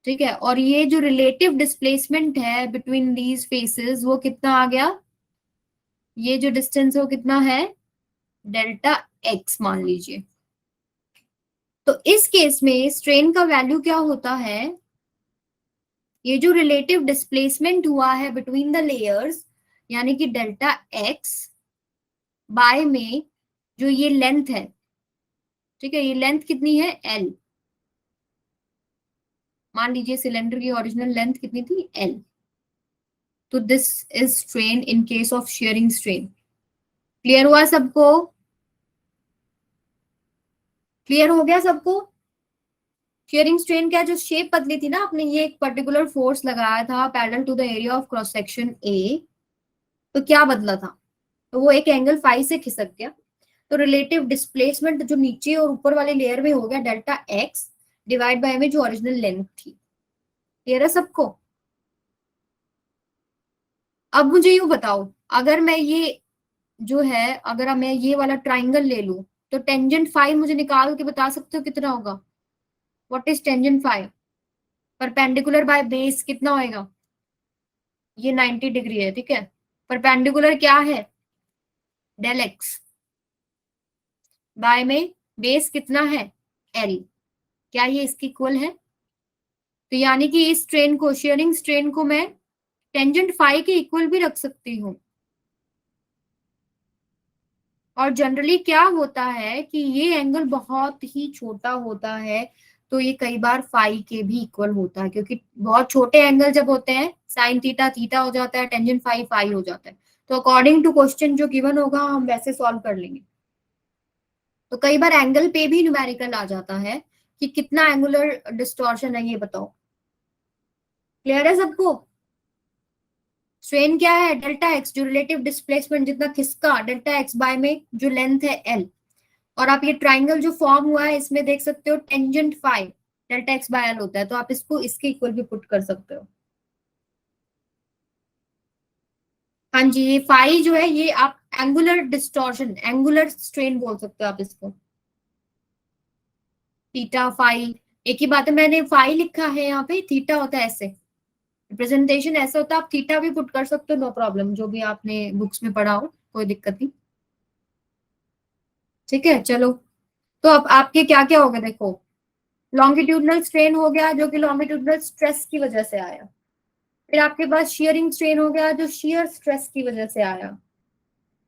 ठीक है, और ये जो रिलेटिव डिस्प्लेसमेंट है बिटवीन दीज फेसेस वो कितना आ गया? ये जो डिस्टेंस है वो कितना है? डेल्टा एक्स मान लीजिए। तो इस केस में स्ट्रेन का वैल्यू क्या होता है? ये जो रिलेटिव डिस्प्लेसमेंट हुआ है बिटवीन द लेयर्स, यानी कि डेल्टा एक्स बाय में जो ये लेंथ है, ठीक है, ये लेंथ कितनी है? एल। मान लीजिए सिलेंडर की ओरिजिनल लेंथ कितनी थी? एल। तो this is strain in case of sharing strain. Clear हुआ सबको? क्लियर हो गया सबको? शेयरिंग स्ट्रेन का जो शेप बदली थी ना आपने, ये एक पर्टिकुलर फोर्स लगाया था parallel to the area of cross section A, तो क्या बदला था? तो वो एक एंगल फाई से खिसक गया। तो रिलेटिव डिस्प्लेसमेंट जो नीचे और ऊपर वाले लेयर में हो गया डेल्टा एक्स डिवाइड बाय में जो ओरिजिनल लेंथ थी। क्लियर है सबको? अब मुझे यूं बताओ, अगर मैं ये जो है, अगर मैं ये वाला ट्राइंगल ले लूं, तो टेंजेंट फाई मुझे निकाल के बता सकते हो कितना होगा? What is tangent phi? Perpendicular by base कितना होएगा? ये 90 डिग्री है, ठीक है। परपेंडिकुलर क्या है? डेल एक्स बाय में बेस कितना है? एल। क्या ये इसकी इक्वल है? तो यानी कि इस स्ट्रेन को, शेयरिंग स्ट्रेन को मैं टेंजेंट फाई के इक्वल भी रख सकती हूँ। और जनरली क्या होता है कि ये एंगल बहुत ही छोटा होता है, तो ये कई बार फाई के भी इक्वल होता है, क्योंकि बहुत छोटे एंगल जब होते हैं, साइन थीटा थीटा हो जाता है, टेंजेंट फाई फाई हो जाता है। तो अकॉर्डिंग टू क्वेश्चन जो गिवन होगा हम वैसे सॉल्व कर लेंगे। तो कई बार एंगल पे भी न्यूमेरिकल आ जाता है कि कितना एंगुलर डिस्टॉर्शन है, ये बताओ। क्लियर है सबको? स्ट्रेन क्या है? डेल्टा एक्स, जो रिलेटिव डिस्प्लेसमेंट जितना खिसका, डेल्टा एक्स बाय में जो लेंथ है एल। और आप ये ट्राइंगल जो फॉर्म हुआ है इसमें देख सकते हो tangent phi delta X by L होता है, तो आप इसको इसके इक्वल भी पुट कर सकते हो। हाँ जी, ये फाई जो है ये आप एंगुलर डिस्टॉर्शन, एंगुलर स्ट्रेन बोल सकते हो आप इसको। थीटा फाई एक ही बात है, मैंने फाई लिखा है यहाँ पे, थीटा होता है ऐसे, रिप्रेजेंटेशन ऐसा होता है। आप थीटा भी पुट कर सकते हो, नो प्रॉब्लम, जो भी आपने बुक्स में पढ़ा हो, कोई दिक्कत नहीं। ठीक है चलो, तो अब आपके क्या क्या हो गया देखो। लॉन्गिट्यूडनल स्ट्रेन हो गया, जो कि लॉन्गिट्यूडनल स्ट्रेस की वजह से आया। फिर आपके पास शियरिंग स्ट्रेन हो गया जो शियर स्ट्रेस की वजह से आया।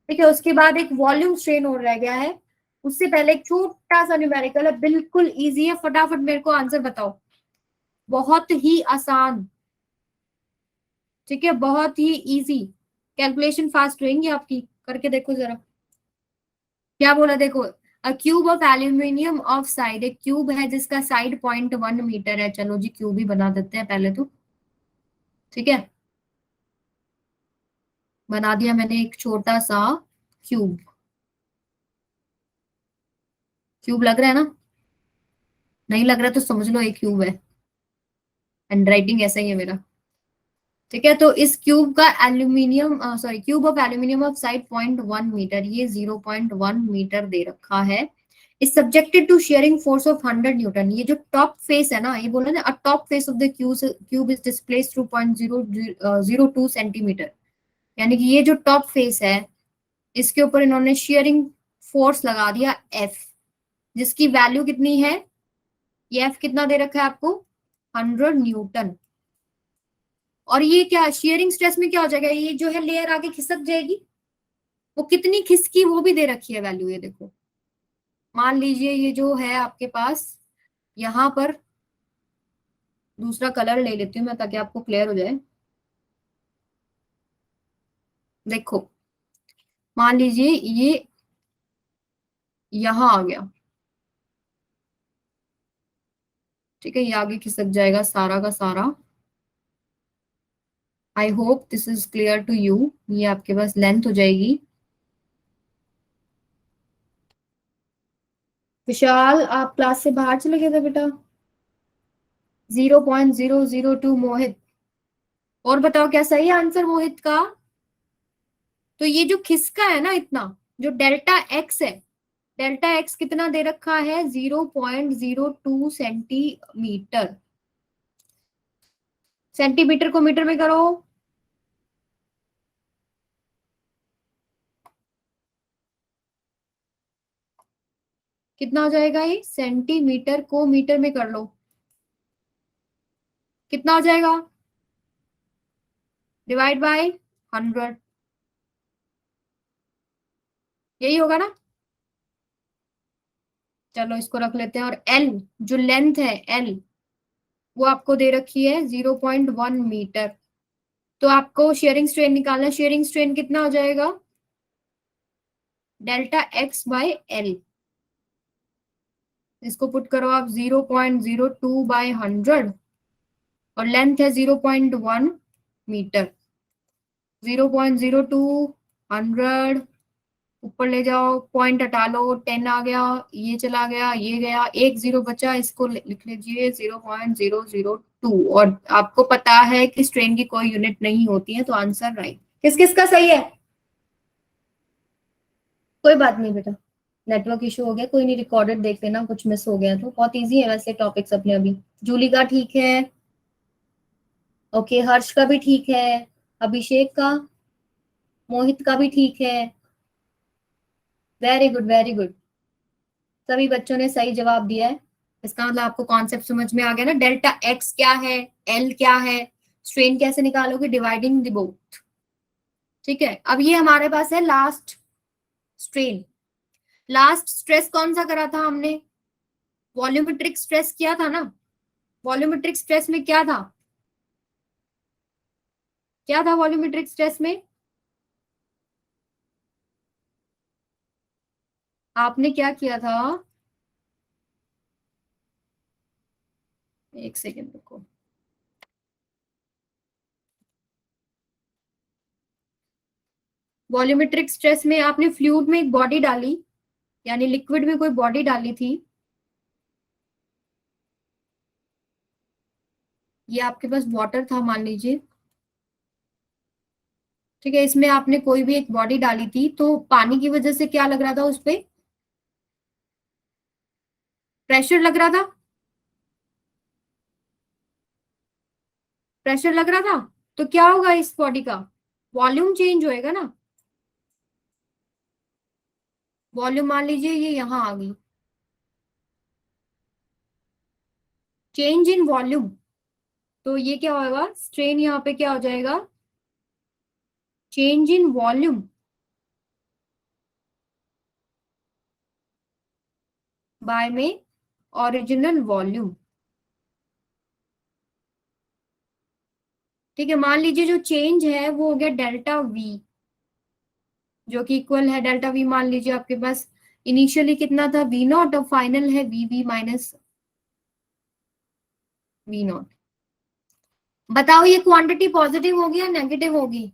ठीक है, उसके बाद एक वॉल्यूम स्ट्रेन और रह गया है। उससे पहले एक छोटा सा न्यूमेरिकल है, बिल्कुल इजी है, फटाफट मेरे को आंसर बताओ। बहुत ही आसान, ठीक है, बहुत ही इजी। कैलकुलेशन फास्ट रहेंगी आपकी, करके देखो जरा। क्या बोला देखो, अ cube of aluminium of side, एक क्यूब है जिसका साइड 0.1 मीटर है। चलो जी क्यूब ही बना देते हैं पहले तो। ठीक है, बना दिया मैंने एक छोटा सा क्यूब। क्यूब लग रहा है ना? नहीं लग रहा तो समझ लो एक क्यूब है। हैंड राइटिंग ऐसा ही है मेरा। ठीक है, तो इस क्यूब का aluminium, sorry, cube of aluminium of side 0.1 metre, ये 0.1 मीटर दे रखा है। Is subjected to shearing force of 100 newton. ये जो टॉप फेस है ना, ये बोला ना, uh top face of the cube is displaced through 0.002 centimetre. यानी कि ये जो टॉप फेस है, इसके ऊपर इन्होंने शेयरिंग फोर्स लगा दिया एफ, जिसकी वैल्यू कितनी है? ये एफ कितना दे रखा है आपको? 100 न्यूटन। और ये क्या शेयरिंग स्ट्रेस में क्या हो जाएगा, ये जो है लेयर आगे खिसक जाएगी। वो कितनी खिसकी वो भी दे रखी है वैल्यू, ये देखो। मान लीजिए ये जो है आपके पास, यहाँ पर दूसरा कलर ले लेती हूँ मैं ताकि आपको क्लियर हो जाए। देखो, मान लीजिए ये यहाँ आ गया। ठीक है, ये आगे खिसक जाएगा सारा का सारा। I hope this is clear to you. ये आपके पास लेंथ हो जाएगी। विशाल, आप क्लास से बाहर चले गए थे बेटा। 0.002 मोहित। और बताओ क्या सही आंसर मोहित का? तो ये जो खिसका है ना इतना, जो डेल्टा एक्स है, डेल्टा एक्स कितना दे रखा है? 0.02 सेंटीमीटर। सेंटीमीटर को मीटर में करो। कितना हो जाएगा ये? सेंटीमीटर को मीटर में कर लो, कितना हो जाएगा? डिवाइड बाय 100, यही होगा ना? चलो इसको रख लेते हैं। और एल, जो लेंथ है एल, वो आपको दे रखी है 0.1 मीटर। तो आपको शेयरिंग स्ट्रेन निकालना है। शेयरिंग स्ट्रेन कितना हो जाएगा? Delta X by L. इसको पुट करो आप 0.02/100, और लेंथ है 0.1 मीटर। 0.02, 100, ऊपर ले जाओ, पॉइंट हटा लो, 10 आ गया, ये चला गया, ये गया, एक जीरो बचा, इसको लिख लीजिए 0.002। और आपको पता है कि स्ट्रेन की कोई यूनिट नहीं होती है, तो आंसर राइट। किस किस का सही है? कोई बात नहीं बेटा, नेटवर्क इशू हो गया, कोई नहीं, रिकॉर्डेड देख लेना, कुछ मिस हो गया तो। बहुत इजी है वैसे टॉपिक्स अपने अभी। जूली का ठीक है, ओके, हर्ष का भी ठीक है, अभिषेक का, मोहित का भी ठीक है। Very good, very good. सभी बच्चों ने सही जवाब दिया है। इसका मतलब आपको कॉन्सेप्ट समझ में आ गया ना। डेल्टा एक्स क्या है, एल क्या है, स्ट्रेन कैसे निकालोगे, डिवाइडिंग द बोथ। ठीक है, अब ये हमारे पास है लास्ट स्ट्रेन। लास्ट स्ट्रेस कौन सा करा था हमने? वॉल्यूमेट्रिक स्ट्रेस किया था ना। वॉल्यूमेट्रिक स्ट्रेस में क्या था? क्या था वॉल्यूमेट्रिक स्ट्रेस में? आपने क्या किया था? एक सेकेंड रुको। वॉल्यूमेट्रिक स्ट्रेस में आपने फ्लूइड में एक बॉडी डाली, यानी लिक्विड में कोई बॉडी डाली थी। ये आपके पास वाटर था मान लीजिए। ठीक है, इसमें आपने कोई भी एक बॉडी डाली थी, तो पानी की वजह से क्या लग रहा था उस पे? प्रेशर लग रहा था। प्रेशर लग रहा था, तो क्या होगा इस बॉडी का? वॉल्यूम चेंज होएगा ना। वॉल्यूम मान लीजिए ये यहां आ गई, चेंज इन वॉल्यूम। तो ये क्या होगा, स्ट्रेन यहाँ पे क्या हो जाएगा, चेंज इन वॉल्यूम बाय में ओरिजिनल वॉल्यूम। ठीक है, मान लीजिए जो चेंज है वो हो गया डेल्टा वी, जो कि इक्वल है डेल्टा वी, मान लीजिए आपके पास इनिशियली कितना था वी नॉट, और फाइनल है V V minus V naught. बताओ ये क्वांटिटी पॉजिटिव होगी या नेगेटिव होगी,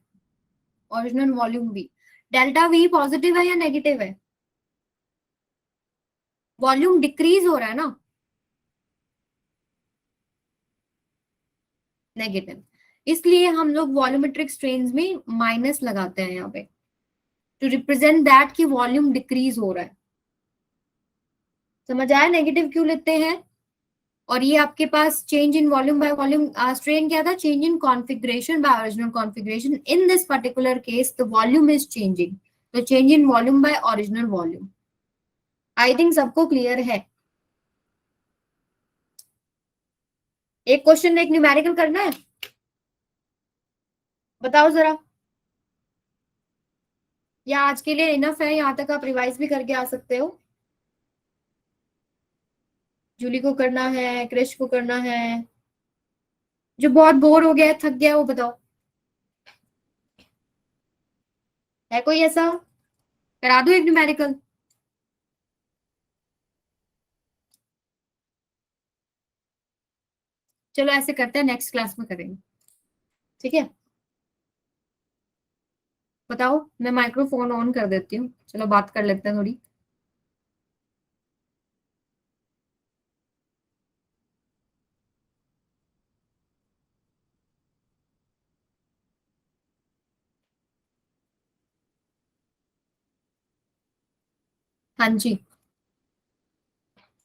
original volume V. Delta V positive है या नेगेटिव है, वॉल्यूम डिक्रीज हो रहा है ना, नेगेटिव। इसलिए हम लोग वॉल्यूमेट्रिक स्ट्रेन्स में माइनस लगाते हैं यहाँ पे, टू रिप्रेजेंट दैट कि वॉल्यूम डिक्रीज हो रहा है। समझ आया नेगेटिव क्यों लेते हैं। और ये आपके पास change in volume by volume strain क्या था, change in configuration by original configuration. In this particular case the volume is changing, तो change in volume by original volume. I think सबको क्लियर है। एक क्वेश्चन एक न्यूमेरिकल करना है, बताओ जरा, या आज के लिए इनफ है, यहाँ तक आप रिवाइज भी करके आ सकते हो। जूली को करना है, क्रिश को करना है, जो बहुत बोर हो गया है, थक गया है, वो बताओ, है कोई ऐसा, करा दो एक न्यूमेरिकल। चलो ऐसे करते हैं, नेक्स्ट क्लास में करेंगे, ठीक है। बताओ, मैं माइक्रोफोन ऑन कर देती हूँ, चलो बात कर लेते हैं थोड़ी। हाँ जी,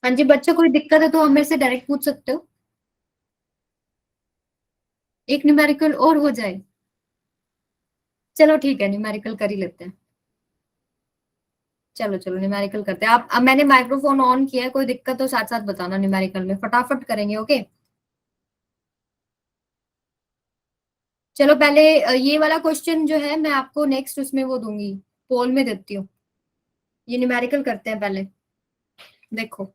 हाँ जी बच्चों, कोई दिक्कत है तो हम मेरे से डायरेक्ट पूछ सकते हो। एक न्यूमेरिकल और हो जाए, चलो ठीक है, न्यूमेरिकल कर ही लेते हैं। चलो चलो न्यूमेरिकल करते हैं। आप, अब मैंने माइक्रोफोन ऑन किया है, कोई दिक्कत हो साथ साथ बताना, न्यूमेरिकल में फटाफट करेंगे, ओके। चलो पहले ये वाला क्वेश्चन जो है मैं आपको नेक्स्ट उसमें वो दूंगी, पोल में देती हूँ। ये न्यूमेरिकल करते हैं पहले, देखो।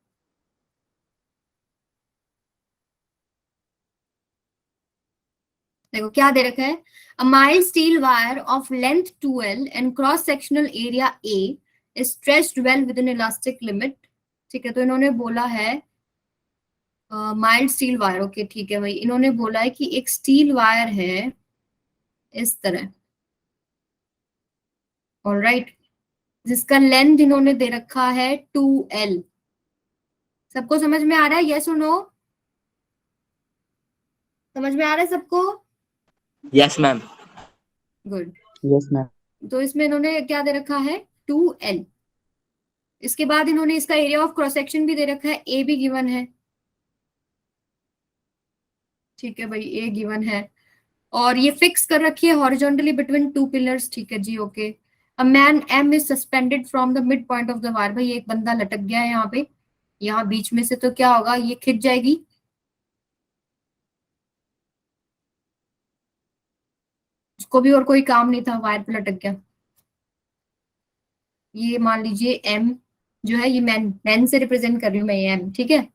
देखो क्या दे रखा है, a mild steel wire of length 2L and cross sectional area A is stretched well with in elastic limit. ठीक है, तो इन्होंने बोला है माइल्ड स्टील वायर, ओके ठीक है भाई, इन्होंने बोला है कि एक स्टील वायर है इस तरह, ऑलराइट, जिसका लेंथ इन्होंने दे रखा है 2L। सबको समझ में आ रहा है, यस और नो, समझ में आ रहा है सबको, yes ma'am. Good. Yes ma'am. तो इसमें इन्होंने क्या दे रखा है, 2L। इसके बाद इन्होंने इसका एरिया ऑफ क्रॉस सेक्शन भी दे रखा है, ए भी गिवन है, ठीक है भाई, ए गिवन है। और ये फिक्स कर रखी है हॉरिजॉन्टली बिटवीन टू पिलर्स, ठीक है जी, okay. A man M is suspended from the midpoint of the wire, भाई एक बंदा लटक गया है यहाँ पे, यहाँ बीच में से, तो क्या होगा, ये खिंच जाएगी, उसको भी और कोई काम नहीं था, वायर पे लटक गया। ये मान लीजिए एम जो है, ये मैन, मैन से रिप्रेजेंट कर रही हूँ मैं, ये एम, ठीक है,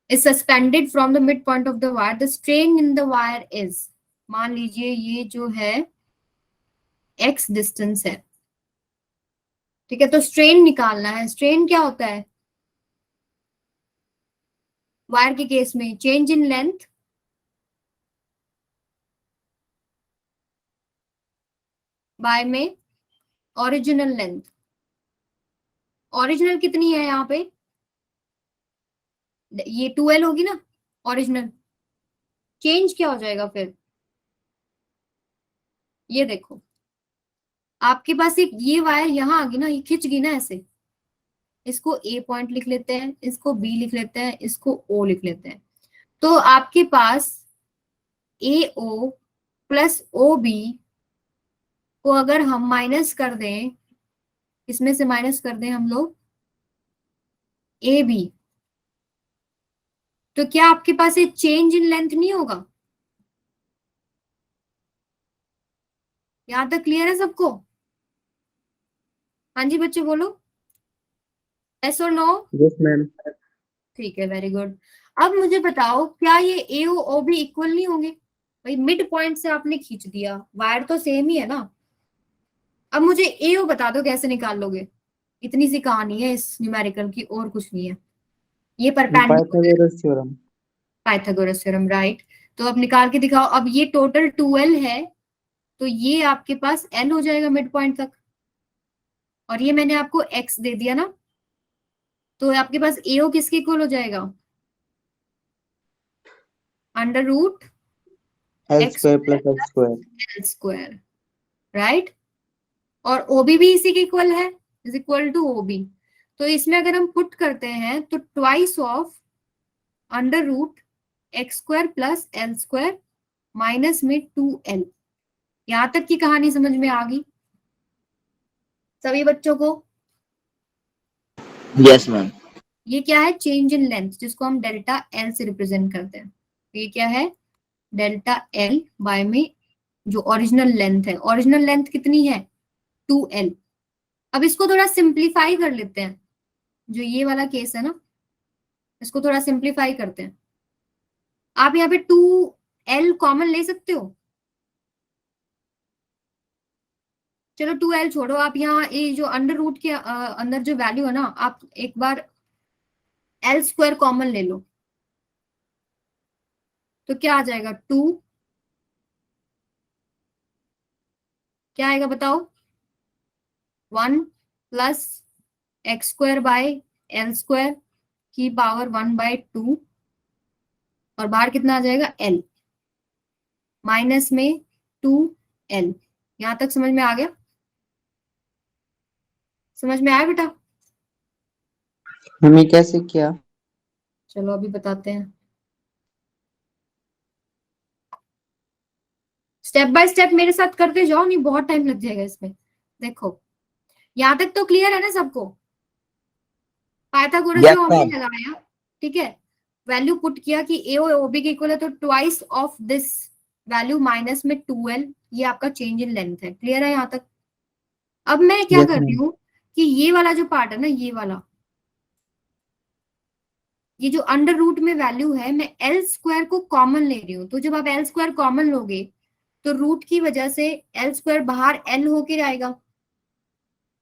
is suspended from the midpoint of the wire, the strain in the wire is, मान लीजिए ये जो है x डिस्टेंस है, ठीक है, तो स्ट्रेन निकालना है। स्ट्रेन क्या होता है वायर के केस में, चेंज इन लेंथ बाय में ओरिजिनल लेंथ। ओरिजिनल कितनी है यहाँ पे, ये 2L होगी ना ओरिजिनल, चेंज क्या हो जाएगा फिर, ये देखो, आपके पास एक ये वायर यहाँ आ गई ना, ये खिंच गई ना ऐसे, इसको ए पॉइंट लिख लेते हैं, इसको बी लिख लेते हैं, इसको ओ लिख लेते हैं। तो आपके पास ए ओ प्लस ओ बी को अगर हम माइनस कर दें, इसमें से माइनस कर दें हम लोग ए बी, तो क्या आपके पास एक चेंज इन लेंथ नहीं होगा, यहाँ तक क्लियर है सबको? हाँ जी बच्चे बोलो, यस और नो? Yes ma'am. ठीक है, वेरी गुड। अब मुझे बताओ, क्या ये ए ओ बी इक्वल नहीं होंगे? भाई मिड पॉइंट से आपने खींच दिया, वायर तो सेम ही है ना। अब मुझे ए ओ बता दो कैसे निकाल लोगे। इतनी सी कहानी है इस न्यूमेरिकल की, और कुछ नहीं है। ये perpendicular, Pythagoras theorem. Pythagoras theorem, right. तो अब निकाल के दिखाओ। अब ये टोटल 2l है, तो ये आपके पास l हो जाएगा मिड पॉइंट तक, और ये मैंने आपको x दे दिया ना, तो आपके पास AO किसके इक्वल हो जाएगा? Under root L X square plus X square. L square, right. और OB भी इसी के इक्वल है, इज इक्वल टू OB। तो इसमें अगर हम पुट करते हैं तो twice of under root X square plus L square minus में 2l। यहां तक की कहानी समझ में आ गई सभी बच्चों को? Yes, ma'am. ये क्या है? चेंज इन लेंथ, जिसको हम डेल्टा एल से रिप्रेजेंट करते हैं। ये क्या है? डेल्टा एल बाय में जो ओरिजिनल लेंथ है। ओरिजिनल लेंथ कितनी है? 2l। अब इसको थोड़ा सिंप्लीफाई कर लेते हैं, जो ये वाला केस है ना, इसको थोड़ा सिंप्लीफाई करते हैं। आप यहाँ पे 2l कॉमन ले सकते हो। चलो 2l छोड़ो, आप यहाँ ये जो अंडर रूट के अंदर जो वैल्यू है ना, आप एक बार एल स्क्वायर कॉमन ले लो, तो क्या आ जाएगा? 2, क्या आएगा बताओ? 1 plus X square by L square की पावर 1/2, और बाहर कितना आ जाएगा? l माइनस में 2l। यहां तक समझ में आ गया? समझ में आया बेटा? हमें कैसे किया? चलो अभी बताते हैं, स्टेप बाय स्टेप मेरे साथ करते जाओ, नहीं बहुत टाइम लग जाएगा इसमें। देखो यहां तक तो क्लियर है ना सबको? पाइथागोरस Yes, जो हमने ma'am. लगाया, ठीक है, वैल्यू पुट किया कि ए और ओबी के इक्वल है, तो twice of this value minus में 2l, ये आपका चेंज इन लेंथ है। क्लियर है यहां तक? अब मैं क्या यस कर रही मैम। हूँ कि ये वाला जो पार्ट है ना, ये वाला, ये जो अंडर रूट में वैल्यू है, मैं एल स्क्वायर को कॉमन ले रही हूँ। तो जब आप एल स्क्वायर कॉमन लोगे, तो रूट की वजह से एल स्क्वायर बाहर एल होके आएगा,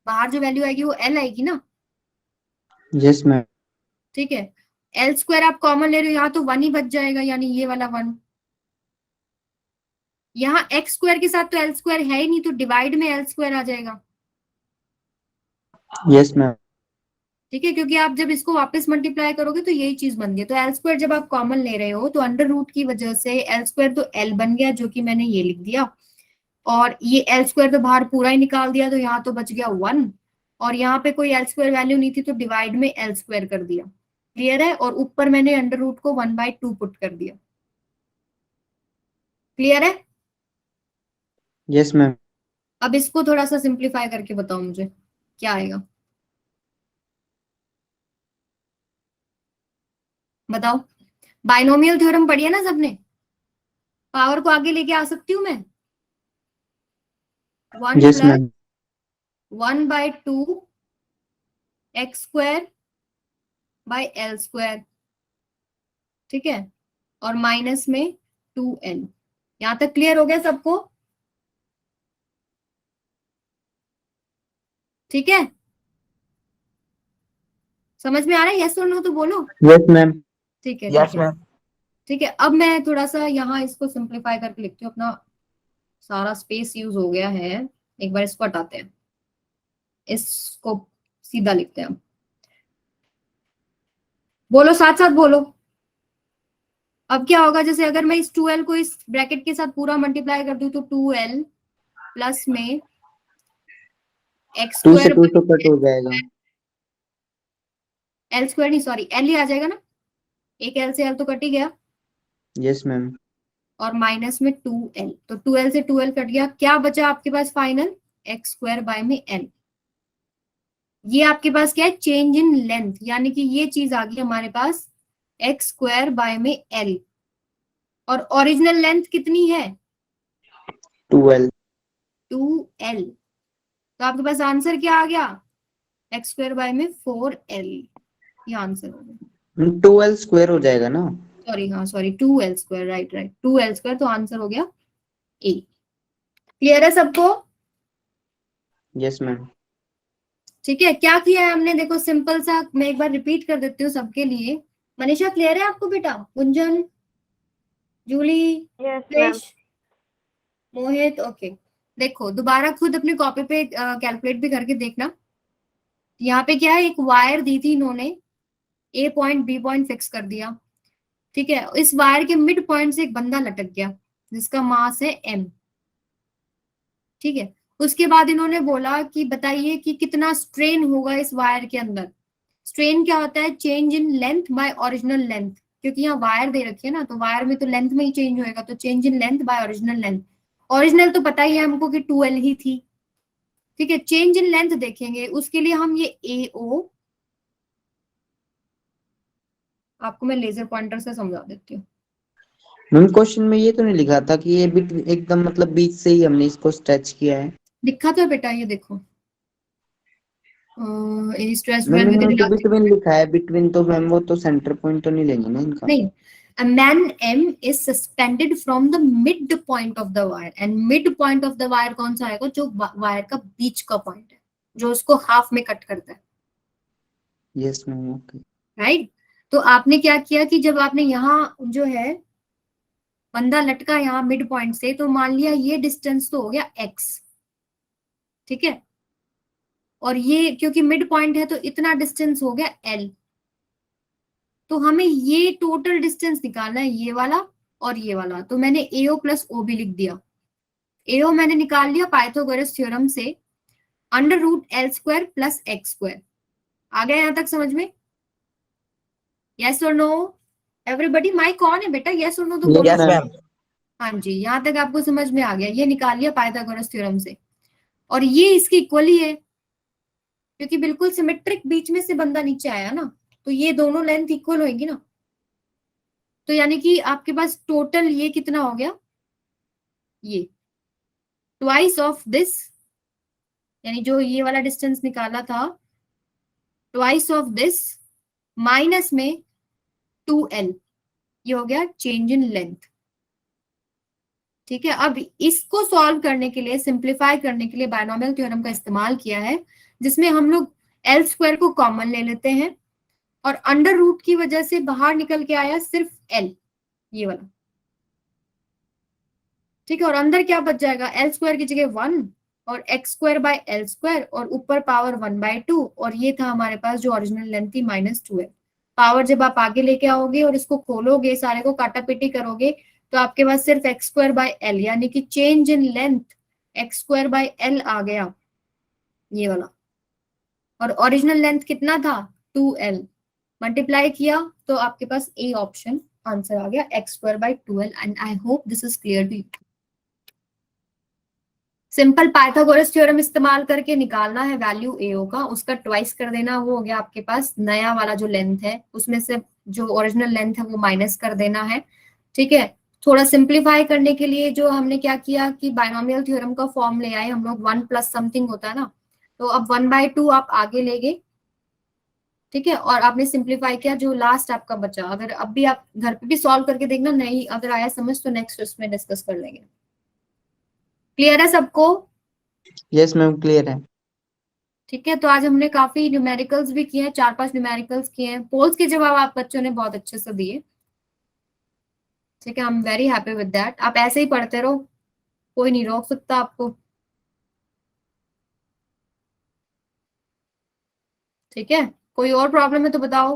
बाहर जो वैल्यू आएगी वो एल आएगी ना। Yes ma'am. ठीक है, एल स्क्वायर आप कॉमन ले रहे हो, यहाँ तो 1 ही बच जाएगा, यानी ये वाला 1। यहाँ एक्स स्क्वायर के साथ तो एल स्क्वायर है ही नहीं, तो डिवाइड में एल स्क्वायर आ जाएगा। Yes ma'am. ठीक है, क्योंकि आप जब इसको वापस मल्टीप्लाई करोगे तो यही चीज बनती है। तो एल स्क्वायर जब आप कॉमन ले रहे हो, तो अंडर रूट की वजह से एल स्क्वायर तो एल बन गया, जो कि मैंने ये लिख दिया, और ये एल स्क्वायर तो बाहर पूरा ही निकाल दिया, तो यहाँ तो बच गया 1, और यहाँ पे कोई एल स्क्वायर वैल्यू नहीं थी, तो डिवाइड में एल स्क्वायर कर दिया। क्लियर है? और ऊपर मैंने अंडर रूट को 1/2 पुट कर दिया। क्लियर है? Yes ma'am. अब इसको थोड़ा सा सिंप्लीफाई करके बताओ मुझे क्या आएगा, बताओ। बाइनोमियल थ्योरम पढ़ी है ना सबने? पावर को आगे लेके आ सकती हूँ मैं? 1 yes plus ma'am. 1/2 x square by L square, ठीक है, और माइनस में 2l। यहां तक क्लियर हो गया सबको? ठीक है, समझ में आ रहा है? यस और नो तो बोलो। Yes ma'am. ठीक है, ठीक Yes, है, ma'am. ठीक है। अब मैं थोड़ा सा यहाँ इसको सिंप्लीफाई करके लिखती हूँ, अपना सारा स्पेस यूज हो गया है। एक बार इसको हटाते हैं, इसको सीधा लिखते हैं। बोलो, साथ साथ बोलो। अब क्या होगा, जैसे अगर मैं इस 2l को इस ब्रैकेट के साथ पूरा मल्टीप्लाई कर दूं, तो 2l प्लस में एक्स 2 से स्क्वायर 2 तो कट हो जाएगा। एल स्क्वायर नहीं, सॉरी, एल ही आ जाएगा ना, एक एल से एल तो कट ही गया, यस मैम। और माइनस में 2l, तो 2l से 2l कट गया, क्या बचा आपके पास फाइनल? एक्स स्क्वायर बाय में एल। ये आपके पास क्या है? चेंज इन लेंथ, यानी कि ये चीज आ गई हमारे पास एक्स स्क्वायर बाय में एल। और ओरिजिनल लेंथ कितनी है? 2l। 2l। तो आपके पास आंसर क्या आ गया, एक्स स्क्वायर बाय में 4l, ये आंसर हो गया। 2l स्क्वायर हो जाएगा ना? सॉरी, हाँ sorry, 2l square, right right, 2l square, तो आंसर हो गया ए। क्लियर है सबको? Yes ma'am. ठीक है, क्या किया है हमने, देखो सिंपल सा, मैं एक बार रिपीट कर देती हूँ सबके लिए। मनीषा क्लियर है आपको बेटा? Gunjan, Julie, yes ma'am. Krish, Mohit, okay. देखो दोबारा खुद अपने कॉपी पे कैलकुलेट भी करके देखना। यहाँ पे क्या है, एक वायर दी थी इन्होंने, ए पॉइंट बी पॉइंट फिक्स कर दिया, ठीक है। इस वायर के मिड पॉइंट से एक बंदा लटक गया जिसका मास है m, ठीक है। उसके बाद इन्होंने बोला कि बताइए कि कितना स्ट्रेन होगा इस वायर के अंदर। स्ट्रेन क्या होता है, change in length bye original length, क्योंकि यहाँ वायर दे रखी है ना, तो वायर में तो लेंथ में ही चेंज होएगा, तो change in length bye original length. Original तो पता ही है हमको कि 2l ही थी, ठीक है। चेंज इन लेंथ देखेंगे, उसके लिए हम ये AO, आपको मैं लेजर पॉइंटर से समझा देती हूँ। मैम क्वेश्चन में ये तो नहीं लिखा था कि ये बिट एकदम मतलब बीच से ही हमने इसको स्ट्रेच किया है? लिखा तो है बेटा, ये देखो, stress ma'am well with in इन्होंने तो इलास्टिक। बिटवीन लिखा है, बिटवीन तो मैम वो तो सेंटर पॉइंट तो नहीं लेंगे ना इनका? नहीं, a man M is suspended from the mid point of the wire, and mid point of the wire कौन सा आएगा, जो वायर का बीच का पॉइंट है, जो उसको हाफ में कट करता है, यस मैम, ओके। राइट। तो आपने क्या किया कि जब आपने यहाँ जो है बंदा लटका यहाँ मिड पॉइंट से, तो मान लिया ये डिस्टेंस तो हो गया x, ठीक है। और ये क्योंकि मिड पॉइंट है तो इतना डिस्टेंस हो गया l। तो हमें ये टोटल डिस्टेंस निकालना है, ये वाला और ये वाला, तो मैंने AO प्लस OB लिख दिया। AO मैंने निकाल लिया पाइथागोरस थ्योरम से, under root l square plus x square. आ गया यहां तक समझ में? यस और नो? एवरीबडी माइक ऑन है बेटा, यस और नो तो बोलो। Yes, ma'am. हाँ जी, यहां तक आपको समझ में आ गया, ये निकाल लिया पाइथागोरस थ्योरम से, और ये इसकी इक्वल ही है, क्योंकि बिल्कुल सिमेट्रिक बीच में से बंदा नीचे आया ना, तो ये दोनों लेंथ इक्वल होगी ना। तो यानी कि आपके पास टोटल ये कितना हो गया, ये ट्वाइस ऑफ दिस, यानी जो ये वाला डिस्टेंस निकाला था, ट्वाइस ऑफ दिस माइनस में 2l, ये हो गया चेंज इन लेंथ, ठीक है। अब इसको सॉल्व करने के लिए, सिंप्लीफाई करने के लिए बायनोमियल थ्योरम का इस्तेमाल किया है, जिसमें हम लोग l स्क्वायर को कॉमन ले लेते हैं, और अंडर रूट की वजह से बाहर निकल के आया सिर्फ l, ये वाला, ठीक है। और अंदर क्या बच जाएगा, l स्क्वायर की जगह 1 और x square bye l square, और ऊपर पावर 1/2, और ये था हमारे पास जो ओरिजिनल लेंथ थी -2l। पावर जब आप आगे लेके आओगे और इसको खोलोगे, सारे को काटापीटी करोगे, तो आपके पास सिर्फ x स्क्वायर बाय l, यानी कि change in length x square bye l आ गया, ये वाला। और ओरिजिनल लेंथ कितना था, 2l, मल्टीप्लाई किया तो आपके पास ए ऑप्शन आंसर आ गया, x square by 2l। And I hope this is clear to you. Simple Pythagoras theorem इस्तेमाल करके निकालना है वैल्यू AO का, उसका ट्वाइस कर देना, वो हो गया आपके पास नया वाला जो लेंथ है, उसमें से जो ओरिजिनल लेंथ है वो माइनस कर देना है, ठीक है। थोड़ा सिंप्लीफाई करने के लिए जो हमने क्या किया कि बायनोमियल थ्योरम का फॉर्म ले आए हम लोग, 1 प्लस समथिंग होता है ना, तो अब 1/2 आप आगे ले गए, ठीक है। और आपने सिंप्लीफाई किया, जो लास्ट आपका बचा, अगर अब भी आप घर पे भी सॉल्व करके देखना, नहीं अगर आया समझ तो नेक्स्ट उसमें डिस्कस कर लेंगे। क्लियर है सबको? यस मैम, क्लियर है। ठीक है, तो आज हमने काफी न्यूमेरिकल्स भी किए हैं, 4-5 न्यूमेरिकल्स किए हैं, पोल्स के जवाब आप बच्चों ने बहुत अच्छे से दिए, ठीक है। I am very happy with that. आप ऐसे ही पढ़ते रहो, कोई नहीं रोक सकता आपको, ठीक है। कोई और प्रॉब्लम है तो बताओ।